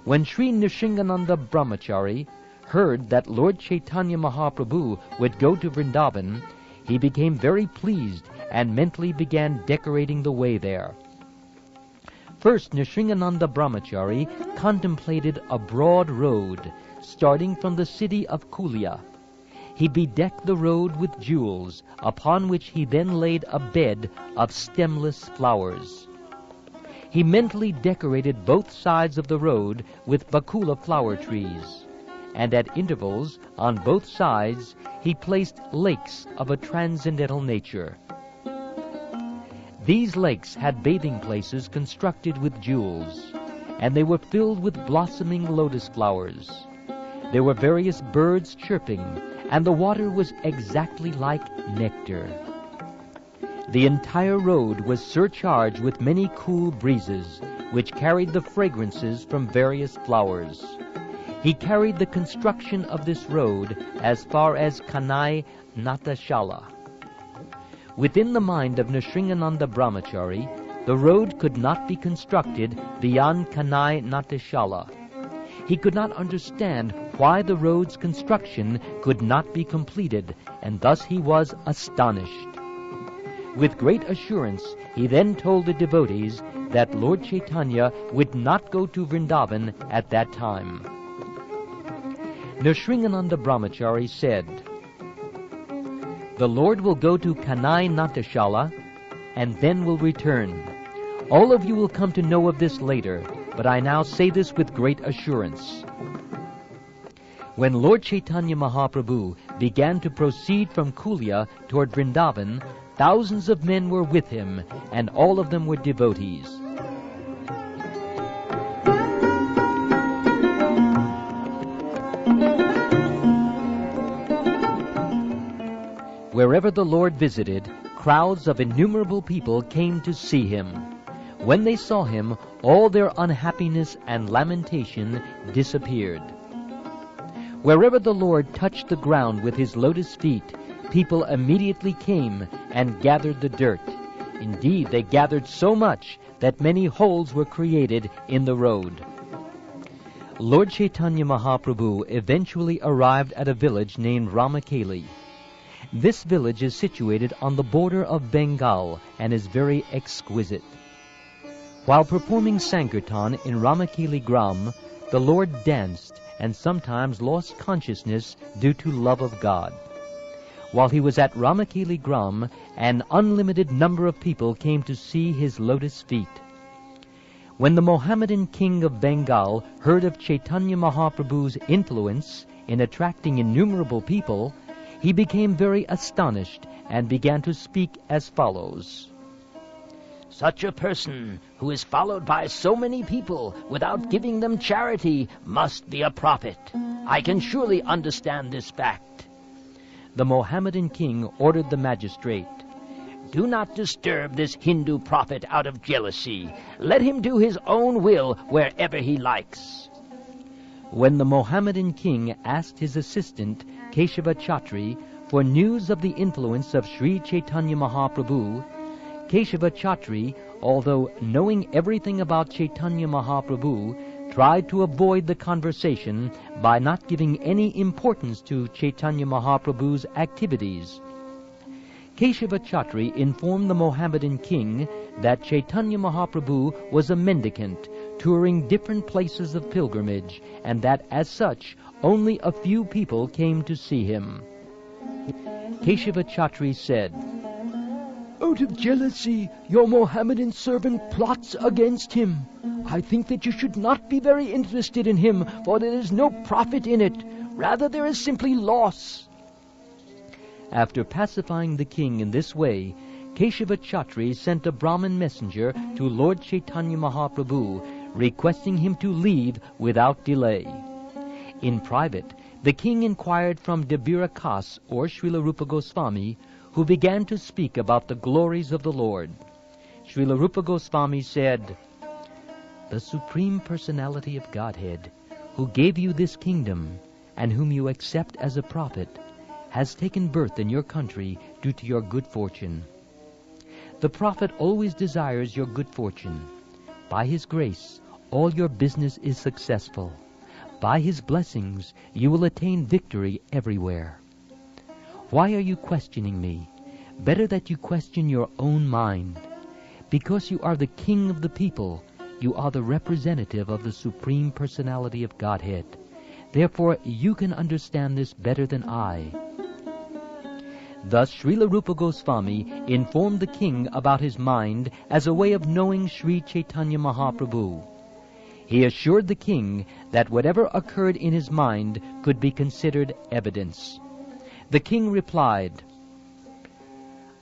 When Sri Nrsingananda Brahmachari heard that Lord Caitanya Mahaprabhu would go to Vrindavan, he became very pleased and mentally began decorating the way there. First, Nrsingananda Brahmachari contemplated a broad road starting from the city of Kulia. He bedecked the road with jewels, upon which he then laid a bed of stemless flowers. He mentally decorated both sides of the road with bakula flower trees, and at intervals on both sides he placed lakes of a transcendental nature. These lakes had bathing places constructed with jewels, and they were filled with blossoming lotus flowers. There were various birds chirping, and the water was exactly like nectar. The entire road was surcharged with many cool breezes, which carried the fragrances from various flowers. He carried the construction of this road as far as Kanai Natashala. Within the mind of Nrsingananda Brahmachari, the road could not be constructed beyond Kanai Natashala. He could not understand why the road's construction could not be completed, and thus he was astonished. With great assurance, he then told the devotees that Lord Caitanya would not go to Vrindavan at that time. Nrsingananda Brahmachari said, "The Lord will go to Kanai Natashala and then will return. All of you will come to know of this later, but I now say this with great assurance." When Lord Caitanya Mahaprabhu began to proceed from Kulia toward Vrindavan, thousands of men were with him, and all of them were devotees. Wherever the Lord visited, crowds of innumerable people came to see him. When they saw him, all their unhappiness and lamentation disappeared. Wherever the Lord touched the ground with his lotus feet, people immediately came and gathered the dirt. Indeed, they gathered so much that many holes were created in the road. Lord Caitanya Mahaprabhu eventually arrived at a village named Ramakeli. This village is situated on the border of Bengal and is very exquisite. While performing Sankirtan in Ramakeli Gram, the Lord danced and sometimes lost consciousness due to love of God. While he was at Ramakeli Gram, an unlimited number of people came to see his lotus feet. When the Mohammedan king of Bengal heard of Caitanya Mahaprabhu's influence in attracting innumerable people, he became very astonished and began to speak as follows. "Such a person who is followed by so many people without giving them charity must be a prophet. I can surely understand this fact." The Mohammedan king ordered the magistrate, "Do not disturb this Hindu prophet out of jealousy. Let him do his own will wherever he likes." When the Mohammedan king asked his assistant, Keshava Chatri, for news of the influence of Sri Caitanya Mahaprabhu, Keshava Chatri, although knowing everything about Caitanya Mahaprabhu, tried to avoid the conversation by not giving any importance to Caitanya Mahaprabhu's activities. Keshava Chatri informed the Mohammedan king that Caitanya Mahaprabhu was a mendicant, touring different places of pilgrimage, and that as such only a few people came to see him. Keshava Chatri said, "Out of jealousy, your Mohammedan servant plots against him. I think that you should not be very interested in him, for there is no profit in it. Rather, there is simply loss." After pacifying the king in this way, Keshava Chatri sent a Brahmin messenger to Lord Caitanya Mahaprabhu, requesting him to leave without delay. In private, the king inquired from Debira Kas, or Srila Rupa Goswami, who began to speak about the glories of the Lord. Srila Rupa Goswami said, "The Supreme Personality of Godhead, who gave you this kingdom and whom you accept as a prophet, has taken birth in your country due to your good fortune. The prophet always desires your good fortune. By his grace, all your business is successful. By his blessings, you will attain victory everywhere. Why are you questioning me? Better that you question your own mind. Because you are the king of the people, you are the representative of the Supreme Personality of Godhead. Therefore, you can understand this better than I." Thus, Srila Rupa Goswami informed the king about his mind as a way of knowing Sri Chaitanya Mahaprabhu. He assured the king that whatever occurred in his mind could be considered evidence. The king replied,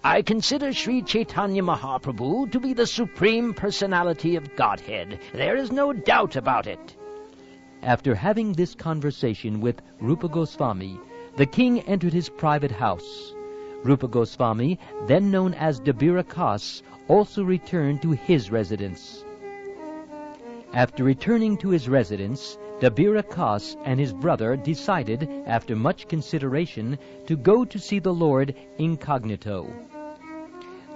"I consider Sri Chaitanya Mahaprabhu to be the Supreme Personality of Godhead. There is no doubt about it." After having this conversation with Rupa Goswami, the king entered his private house. Rupa Goswami, then known as Dabira Kas, also returned to his residence. After returning to his residence, Dabira Kas and his brother decided, after much consideration, to go to see the Lord incognito.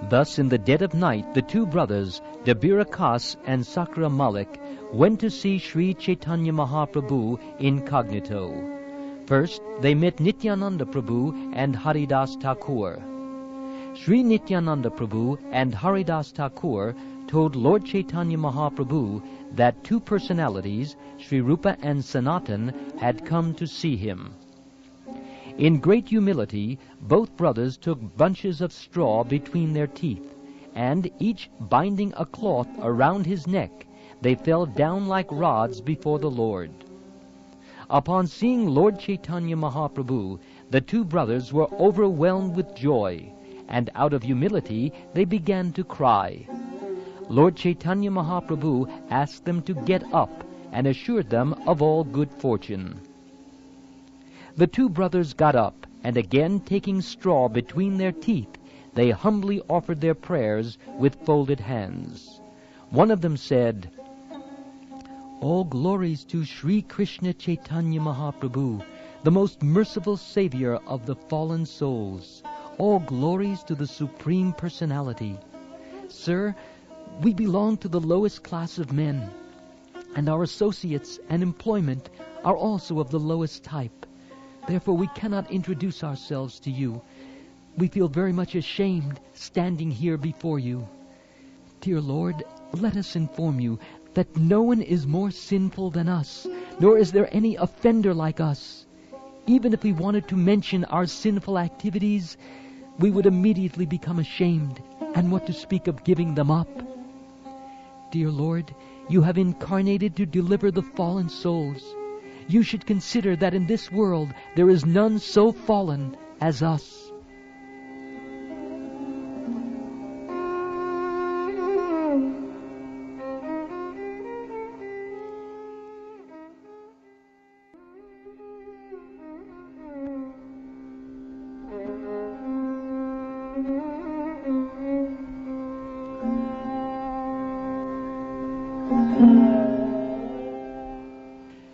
Thus, in the dead of night, the two brothers, Dabira Kas and Sakra Malik, went to see Sri Chaitanya Mahaprabhu incognito. First, they met Nityananda Prabhu and Haridas Thakur. Sri Nityananda Prabhu and Haridas Thakur told Lord Chaitanya Mahaprabhu that two personalities, Sri Rupa and Sanatan, had come to see him. In great humility, both brothers took bunches of straw between their teeth, and each binding a cloth around his neck, they fell down like rods before the Lord. Upon seeing Lord Chaitanya Mahaprabhu, the two brothers were overwhelmed with joy, and out of humility they began to cry. Lord Chaitanya Mahaprabhu asked them to get up and assured them of all good fortune. The two brothers got up, and again taking straw between their teeth, they humbly offered their prayers with folded hands. One of them said, "All glories to Sri Krishna Chaitanya Mahaprabhu, the most merciful Savior of the fallen souls. All glories to the Supreme Personality. Sir, we belong to the lowest class of men, and our associates and employment are also of the lowest type. Therefore we cannot introduce ourselves to you. We feel very much ashamed standing here before you. Dear Lord, let us inform you that no one is more sinful than us, nor is there any offender like us. Even if we wanted to mention our sinful activities, we would immediately become ashamed, and what to speak of giving them up. Dear Lord, you have incarnated to deliver the fallen souls. You should consider that in this world there is none so fallen as us."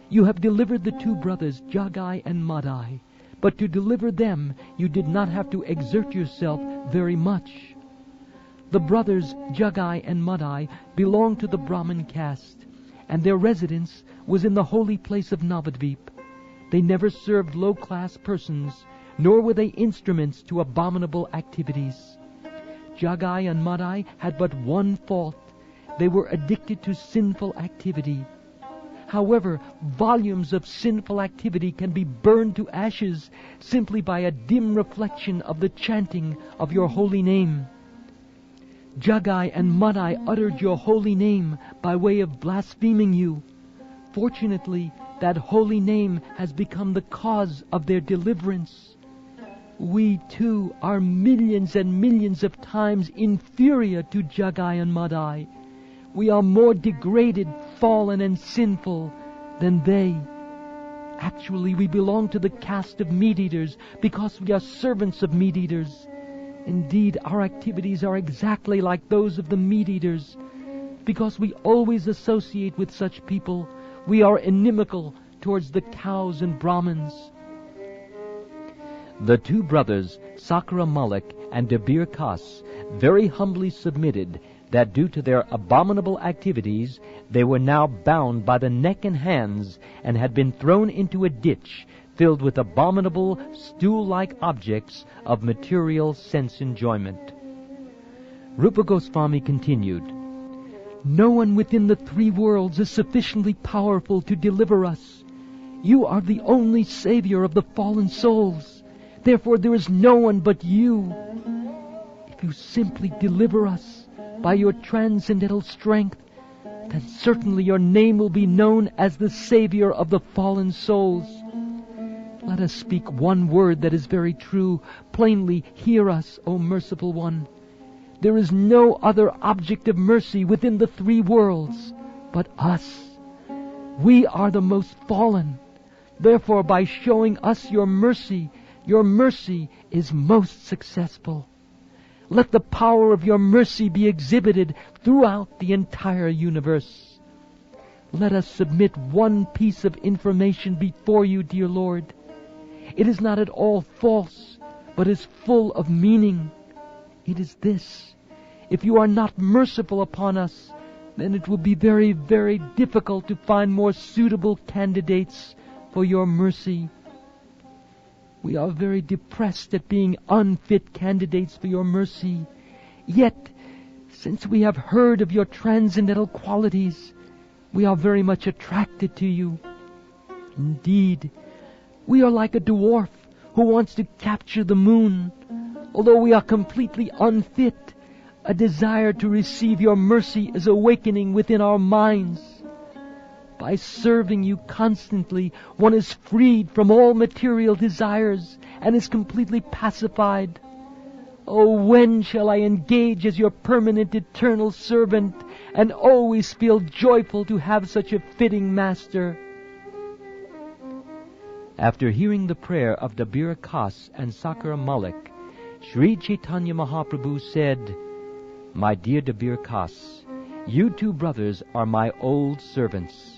You have delivered the two brothers, Jagai and Madai, but to deliver them you did not have to exert yourself very much. The brothers, Jagai and Madai, belonged to the Brahmin caste, and their residence was in the holy place of Navadvip. They never served low-class persons, nor were they instruments to abominable activities. Jagai and Madai had but one fault. They were addicted to sinful activity. However, volumes of sinful activity can be burned to ashes simply by a dim reflection of the chanting of your holy name. Jagai and Madai uttered your holy name by way of blaspheming you. Fortunately, that holy name has become the cause of their deliverance. We too are millions and millions of times inferior to Jagai and Madai. We are more degraded, fallen, and sinful than they. Actually, we belong to the caste of meat-eaters because we are servants of meat-eaters. Indeed, our activities are exactly like those of the meat-eaters. Because we always associate with such people, we are inimical towards the cows and Brahmins. The two brothers, Sakara Malik and Dabir Kas, very humbly submitted that due to their abominable activities, they were now bound by the neck and hands and had been thrown into a ditch filled with abominable stool-like objects of material sense enjoyment. Rupa Goswami continued, "No one within the three worlds is sufficiently powerful to deliver us. You are the only savior of the fallen souls. Therefore there is no one but you. If you simply deliver us by your transcendental strength, then certainly your name will be known as the savior of the fallen souls. Let us speak one word that is very true. Plainly hear us, O merciful one. There is no other object of mercy within the three worlds but us. We are the most fallen. Therefore, by showing us your mercy is most successful. Let the power of your mercy be exhibited throughout the entire universe. Let us submit one piece of information before you, dear Lord. It is not at all false, but is full of meaning. It is this: if you are not merciful upon us, then it will be very, very difficult to find more suitable candidates for your mercy. We are very depressed at being unfit candidates for your mercy. Yet, since we have heard of your transcendental qualities, we are very much attracted to you. Indeed, we are like a dwarf who wants to capture the moon. Although we are completely unfit, a desire to receive your mercy is awakening within our minds. By serving you constantly, one is freed from all material desires and is completely pacified. Oh, when shall I engage as your permanent eternal servant and always feel joyful to have such a fitting master?" After hearing the prayer of Dabir Kas and Sakara Malik, Sri Chaitanya Mahaprabhu said, "My dear Dabir Kas, you two brothers are my old servants.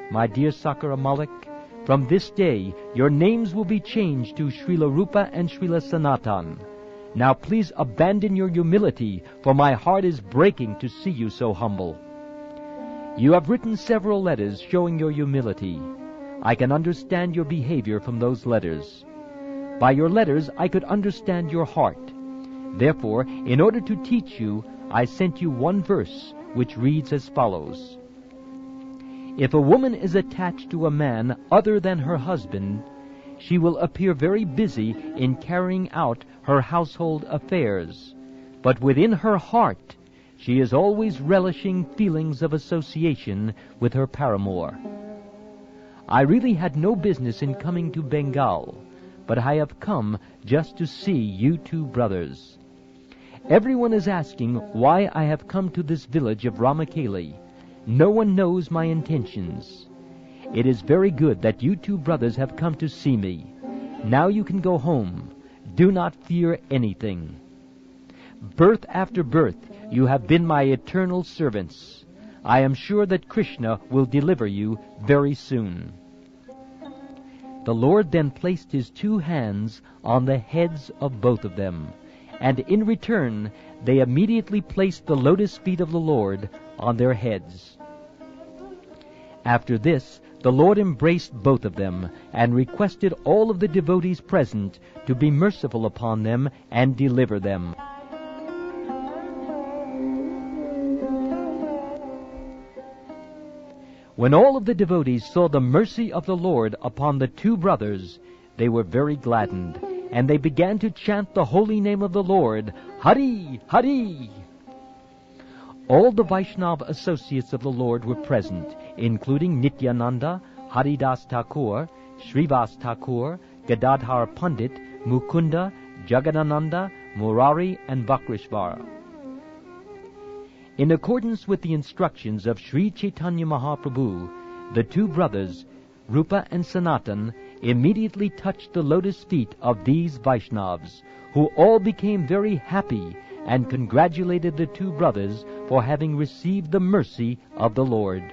My dear Sakara Malik, from this day your names will be changed to Srila Rupa and Srila Sanatan. Now please abandon your humility, for my heart is breaking to see you so humble. You have written several letters showing your humility. I can understand your behavior from those letters. By your letters I could understand your heart. Therefore, in order to teach you, I sent you one verse, which reads as follows: If a woman is attached to a man other than her husband, she will appear very busy in carrying out her household affairs, but within her heart she is always relishing feelings of association with her paramour. I really had no business in coming to Bengal, but I have come just to see you two brothers. Everyone is asking why I have come to this village of Ramakeli. No one knows my intentions. It is very good that you two brothers have come to see me. Now you can go home. Do not fear anything. Birth after birth, you have been my eternal servants. I am sure that Krishna will deliver you very soon." The Lord then placed his two hands on the heads of both of them, and in return they immediately placed the lotus feet of the Lord on their heads. After this, the Lord embraced both of them and requested all of the devotees present to be merciful upon them and deliver them. When all of the devotees saw the mercy of the Lord upon the two brothers, they were very gladdened, and they began to chant the holy name of the Lord, Hari, Hari. All the Vaishnava associates of the Lord were present, including Nityananda, Haridas Thakur, Srivas Thakur, Gadadhar Pandit, Mukunda, Jagadananda, Murari, and Vakrishvara. In accordance with the instructions of Sri Chaitanya Mahaprabhu, the two brothers Rupa, and Sanatan, immediately touched the lotus feet of these Vaishnavas, who all became very happy and congratulated the two brothers for having received the mercy of the Lord.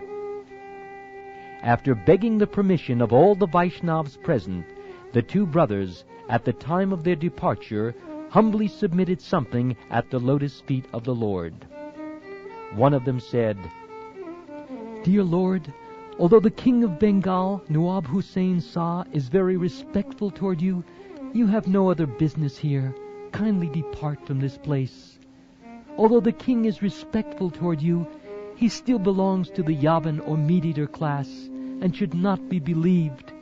After begging the permission of all the Vaishnavas present, the two brothers, at the time of their departure, humbly submitted something at the lotus feet of the Lord. One of them said, "Dear Lord, although the King of Bengal, Nawab Hussain Shah, is very respectful toward you, you have no other business here. Kindly depart from this place. Although the king is respectful toward you, he still belongs to the Yavan or meat-eater class and should not be believed.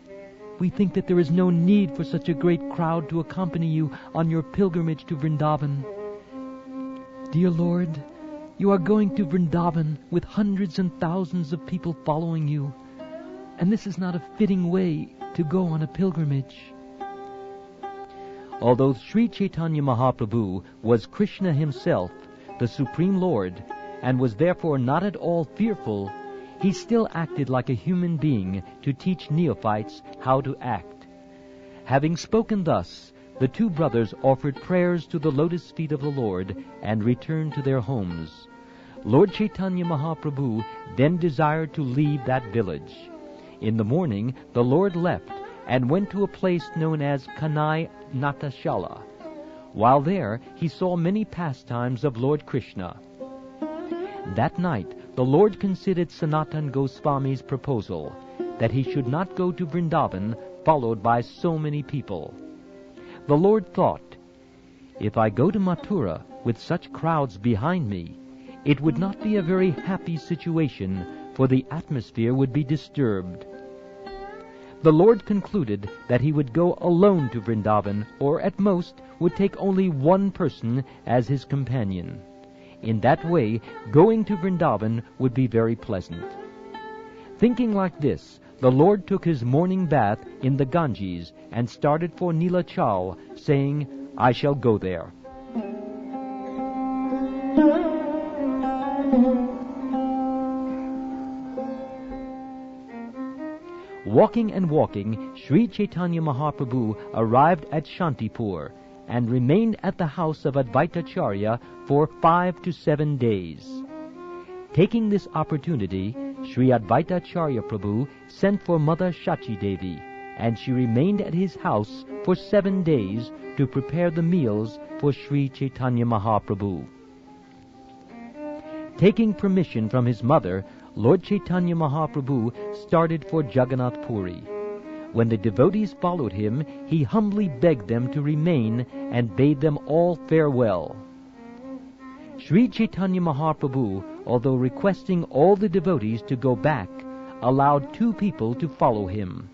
We think that there is no need for such a great crowd to accompany you on your pilgrimage to Vrindavan. Dear Lord, you are going to Vrindavan with hundreds and thousands of people following you, and this is not a fitting way to go on a pilgrimage." Although Sri Chaitanya Mahaprabhu was Krishna himself, the Supreme Lord, and was therefore not at all fearful, he still acted like a human being to teach neophytes how to act. Having spoken thus, the two brothers offered prayers to the lotus feet of the Lord and returned to their homes. Lord Chaitanya Mahaprabhu then desired to leave that village. In the morning, the Lord left and went to a place known as Kanai Natashala. While there, he saw many pastimes of Lord Krishna. That night, the Lord considered Sanatan Goswami's proposal that he should not go to Vrindavan followed by so many people. The Lord thought, "If I go to Mathura with such crowds behind me, it would not be a very happy situation, for the atmosphere would be disturbed." The Lord concluded that he would go alone to Vrindavan, or at most would take only one person as his companion. In that way, going to Vrindavan would be very pleasant. Thinking like this, the Lord took his morning bath in the Ganges and started for Nilachal, saying, "I shall go there." Walking and walking, Sri Chaitanya Mahaprabhu arrived at Shantipur and remained at the house of Advaitacharya for 5 to 7 days. Taking this opportunity, Sri Advaitacharya Prabhu sent for Mother Shachi Devi, and she remained at his house for 7 days to prepare the meals for Sri Chaitanya Mahaprabhu. Taking permission from his mother, Lord Chaitanya Mahaprabhu started for Jagannath Puri. When the devotees followed him, he humbly begged them to remain and bade them all farewell. Sri Chaitanya Mahaprabhu, although requesting all the devotees to go back, allowed 2 people to follow him.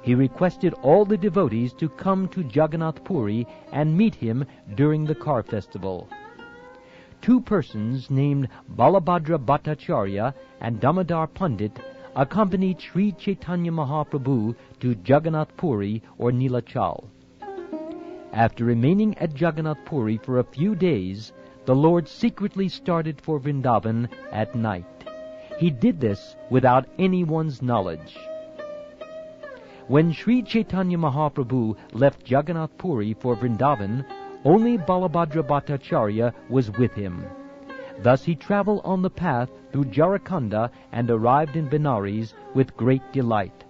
He requested all the devotees to come to Jagannath Puri and meet him during the car festival. 2 persons named Balabhadra Bhattacharya and Damodar Pandit accompanied Sri Chaitanya Mahaprabhu to Jagannath Puri or Nilachal. After remaining at Jagannath Puri for a few days, the Lord secretly started for Vrindavan at night. He did this without anyone's knowledge. When Sri Chaitanya Mahaprabhu left Jagannath Puri for Vrindavan, only Balabhadra Bhattacharya was with him. Thus he traveled on the path through Jharkhand and arrived in Benares with great delight.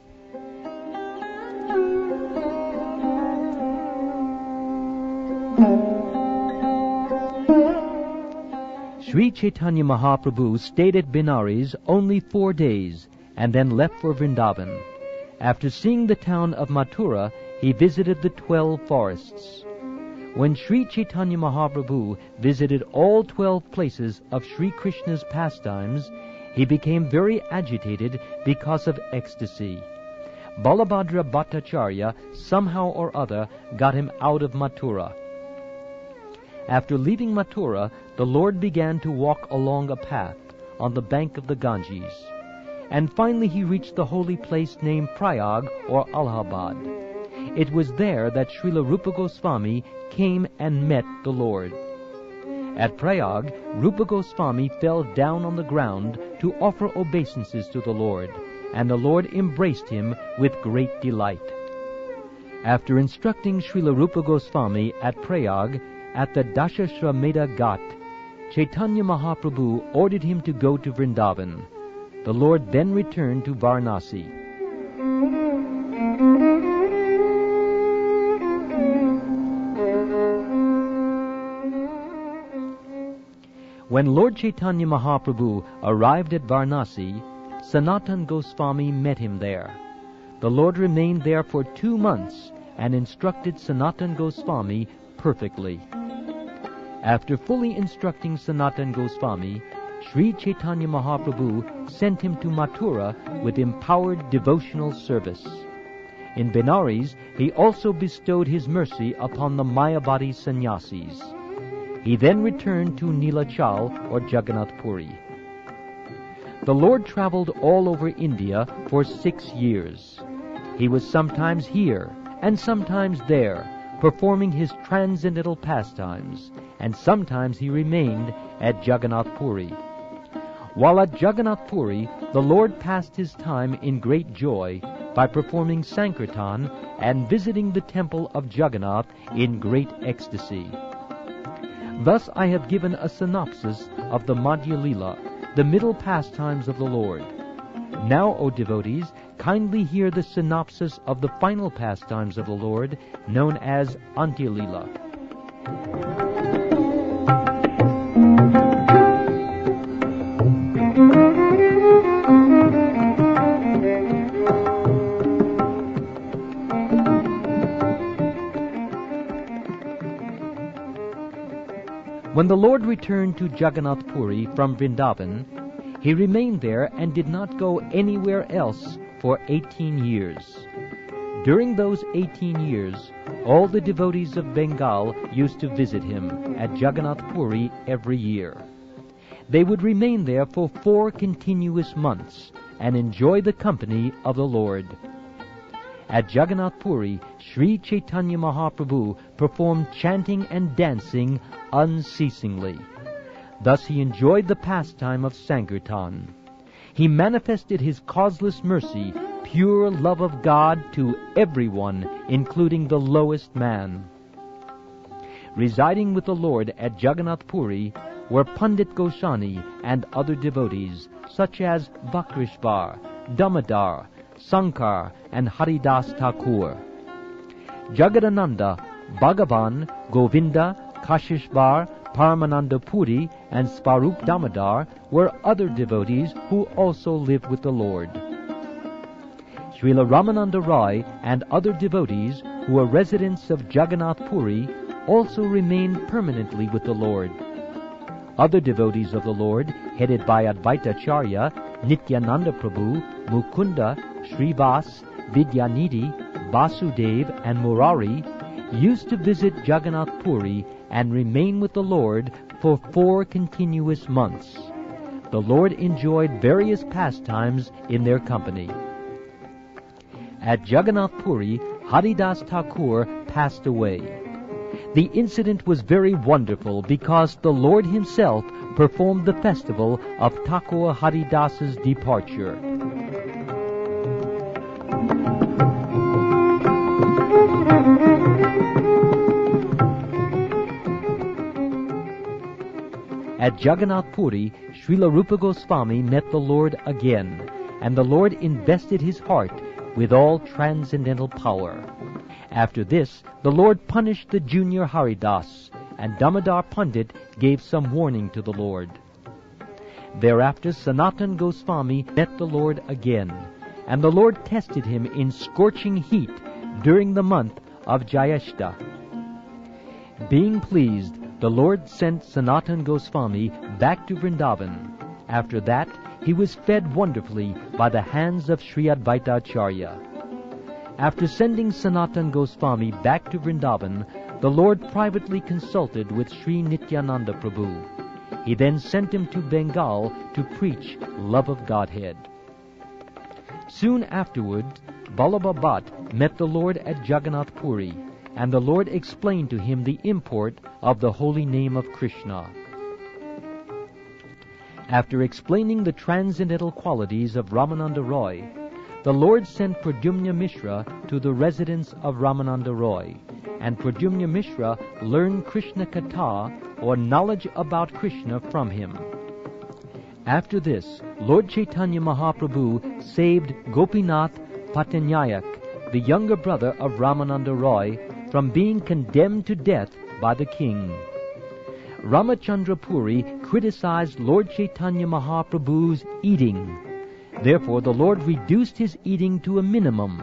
Sri Chaitanya Mahaprabhu stayed at Benares only 4 days and then left for Vrindavan. After seeing the town of Mathura, he visited the 12 forests. When Sri Chaitanya Mahaprabhu visited all 12 places of Sri Krishna's pastimes, he became very agitated because of ecstasy. Balabhadra Bhattacharya somehow or other got him out of Mathura. After leaving Mathura, the Lord began to walk along a path on the bank of the Ganges, and finally he reached the holy place named Prayag or Allahabad. It was there that Srila Rupa Goswami came and met the Lord. At Prayag, Rupa Goswami fell down on the ground to offer obeisances to the Lord, and the Lord embraced him with great delight. After instructing Srila Rupa Goswami at Prayag at the Dashashrameda Ghat, Caitanya Mahaprabhu ordered him to go to Vrindavan. The Lord then returned to Varanasi. When Lord Caitanya Mahaprabhu arrived at Varanasi, Sanatan Goswami met him there. The Lord remained there for 2 months and instructed Sanatan Goswami perfectly. After fully instructing Sanatan Goswami, Sri Caitanya Mahaprabhu sent him to Mathura with empowered devotional service. In Benares, he also bestowed his mercy upon the Mayavadi sannyasis. He then returned to Nilachal or Jagannath Puri. The Lord traveled all over India for 6 years. He was sometimes here and sometimes there, performing his transcendental pastimes, and sometimes he remained at Jagannath Puri. While at Jagannath Puri, the Lord passed his time in great joy by performing Sankirtan and visiting the temple of Jagannath in great ecstasy. Thus I have given a synopsis of the Madhya Lila, the middle pastimes of the Lord. Now, O devotees, kindly hear the synopsis of the final pastimes of the Lord, known as Antya Lila. When the Lord returned to Jagannath Puri from Vrindavan, he remained there and did not go anywhere else for 18 years. During those 18 years, all the devotees of Bengal used to visit him at Jagannath Puri every year. They would remain there for 4 continuous months and enjoy the company of the Lord. At Jagannath Puri, Sri Caitanya Mahaprabhu performed chanting and dancing unceasingly. Thus he enjoyed the pastime of Sankirtan. He manifested his causeless mercy, pure love of God to everyone, including the lowest man. Residing with the Lord at Jagannath Puri were Pandit Goswami and other devotees, such as Vakrishvar, Damodar, Sankar, and Haridas Thakur. Jagadananda, Bhagavan, Govinda, Kashishvar, Paramananda Puri, and Svarup Damodar were other devotees who also lived with the Lord. Srila Ramananda Rai and other devotees who were residents of Jagannath Puri also remained permanently with the Lord. Other devotees of the Lord, headed by Advaitacharya, Nityananda Prabhu, Mukunda, Srivas, Vidyanidhi, Vasudev, and Murari, used to visit Jagannath Puri and remain with the Lord for 4 continuous months. The Lord enjoyed various pastimes in their company. At Jagannath Puri, Haridas Thakur passed away. The incident was very wonderful because the Lord himself performed the festival of Thakur Haridas's departure. At Jagannath Puri, Srila Rupa Goswami met the Lord again, and the Lord invested his heart with all transcendental power. After this, the Lord punished the junior Haridas, and Damodar Pandit gave some warning to the Lord. Thereafter Sanatan Goswami met the Lord again, and the Lord tested him in scorching heat during the month of Jyeshta. Being pleased, the Lord sent Sanatan Goswami back to Vrindavan. After that, he was fed wonderfully by the hands of Sri Advaitacharya. After sending Sanatan Goswami back to Vrindavan, the Lord privately consulted with Sri Nityananda Prabhu. He then sent him to Bengal to preach love of Godhead. Soon afterward, Vallabha Bhatt met the Lord at Jagannath Puri, and the Lord explained to him the import of the holy name of Krishna. After explaining the transcendental qualities of Ramananda Roy, the Lord sent Pradyumna Mishra to the residence of Ramananda Roy, and Pradyumna Mishra learned Krishna Katha, or knowledge about Krishna, from him. After this, Lord Chaitanya Mahaprabhu saved Gopinath Patanayak, the younger brother of Ramananda Roy, from being condemned to death by the king. Ramachandra Puri criticized Lord Chaitanya Mahaprabhu's eating. Therefore, the Lord reduced his eating to a minimum.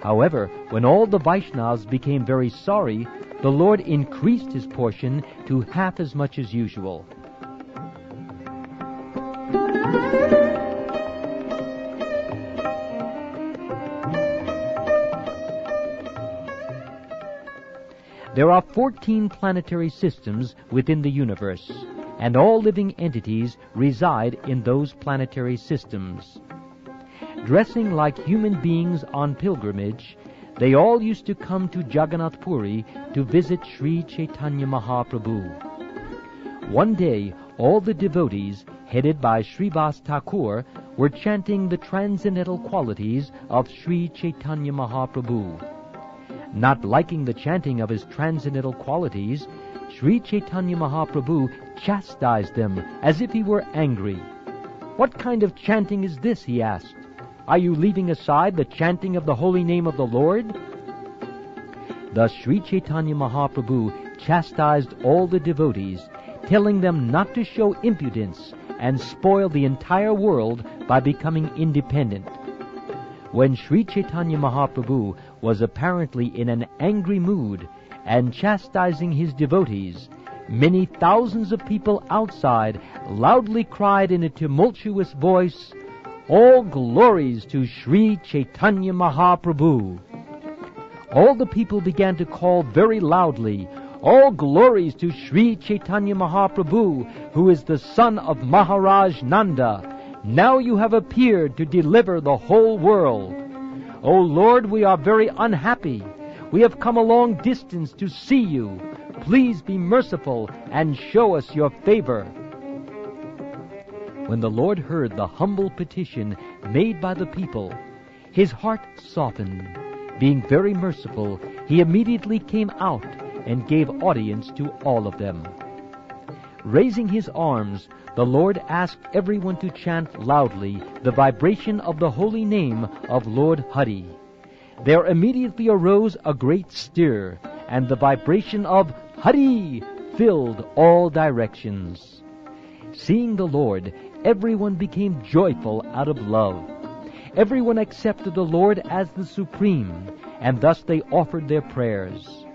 However, when all the Vaishnavas became very sorry, the Lord increased his portion to half as much as usual. There are 14 planetary systems within the universe, and all living entities reside in those planetary systems. Dressing like human beings on pilgrimage, they all used to come to Jagannath Puri to visit Sri Chaitanya Mahaprabhu. One day, all the devotees, headed by Srivas Thakur, were chanting the transcendental qualities of Sri Chaitanya Mahaprabhu. Not liking the chanting of his transcendental qualities, Sri Chaitanya Mahaprabhu chastised them as if he were angry. "What kind of chanting is this?" he asked. "Are you leaving aside the chanting of the holy name of the Lord?" Thus Sri Chaitanya Mahaprabhu chastised all the devotees, telling them not to show impudence and spoil the entire world by becoming independent. When Sri Chaitanya Mahaprabhu was apparently in an angry mood and chastising his devotees, many thousands of people outside loudly cried in a tumultuous voice, "All glories to Sri Chaitanya Mahaprabhu!" All the people began to call very loudly, "All glories to Sri Chaitanya Mahaprabhu, who is the son of Maharaj Nanda. Now you have appeared to deliver the whole world. O Lord, we are very unhappy. We have come a long distance to see you. Please be merciful and show us your favor." When the Lord heard the humble petition made by the people, his heart softened. Being very merciful, he immediately came out and gave audience to all of them. Raising his arms, the Lord asked everyone to chant loudly the vibration of the holy name of Lord Hari. There immediately arose a great stir, and the vibration of Hari filled all directions. Seeing the Lord, everyone became joyful out of love. Everyone accepted the Lord as the Supreme, and thus they offered their prayers.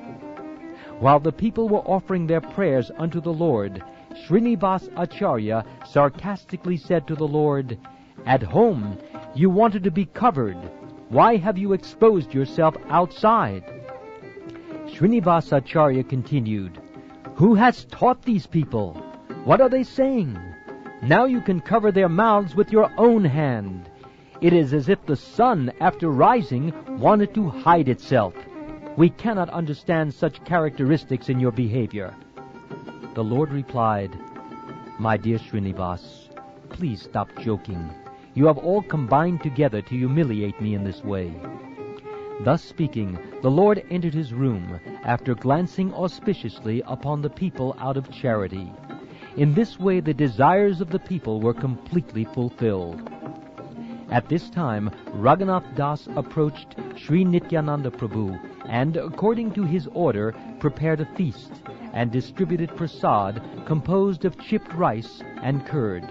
While the people were offering their prayers unto the Lord, Srinivas Acharya sarcastically said to the Lord, "At home, you wanted to be covered. Why have you exposed yourself outside?" Srinivas Acharya continued, "Who has taught these people? What are they saying? Now you can cover their mouths with your own hand. It is as if the sun, after rising, wanted to hide itself. We cannot understand such characteristics in your behavior." The Lord replied, "My dear Srinivas, please stop joking. You have all combined together to humiliate me in this way." Thus speaking, the Lord entered his room, after glancing auspiciously upon the people out of charity. In this way the desires of the people were completely fulfilled. At this time, Raghunath Das approached Sri Nityananda Prabhu, and according to his order prepared a feast, and distributed prasad composed of chipped rice and curd.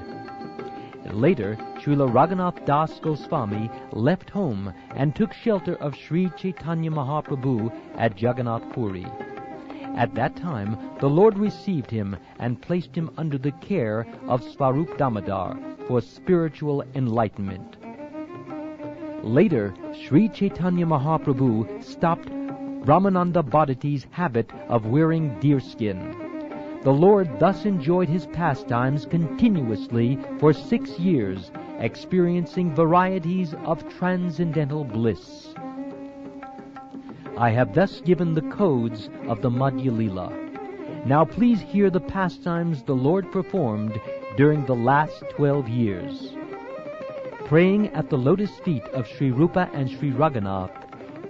Later, Srila Raghunath Das Goswami left home and took shelter of Sri Chaitanya Mahaprabhu at Jagannath Puri. At that time, the Lord received him and placed him under the care of Svarup Damodar for spiritual enlightenment. Later, Sri Chaitanya Mahaprabhu stopped Ramananda Bhattiti's habit of wearing deerskin. The Lord thus enjoyed his pastimes continuously for 6 years, experiencing varieties of transcendental bliss. I have thus given the codes of the Madhya Lila. Now please hear the pastimes the Lord performed during the last 12 years. Praying at the lotus feet of Sri Rupa and Sri Raghunath,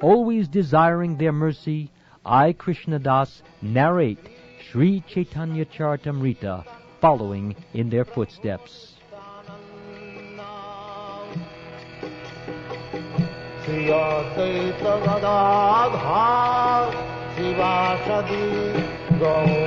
always desiring their mercy, I, Krishna Das, narrate Sri Caitanya Caritamrta, following in their footsteps. Shri Advaita Gadadhar Shivasadi Gaur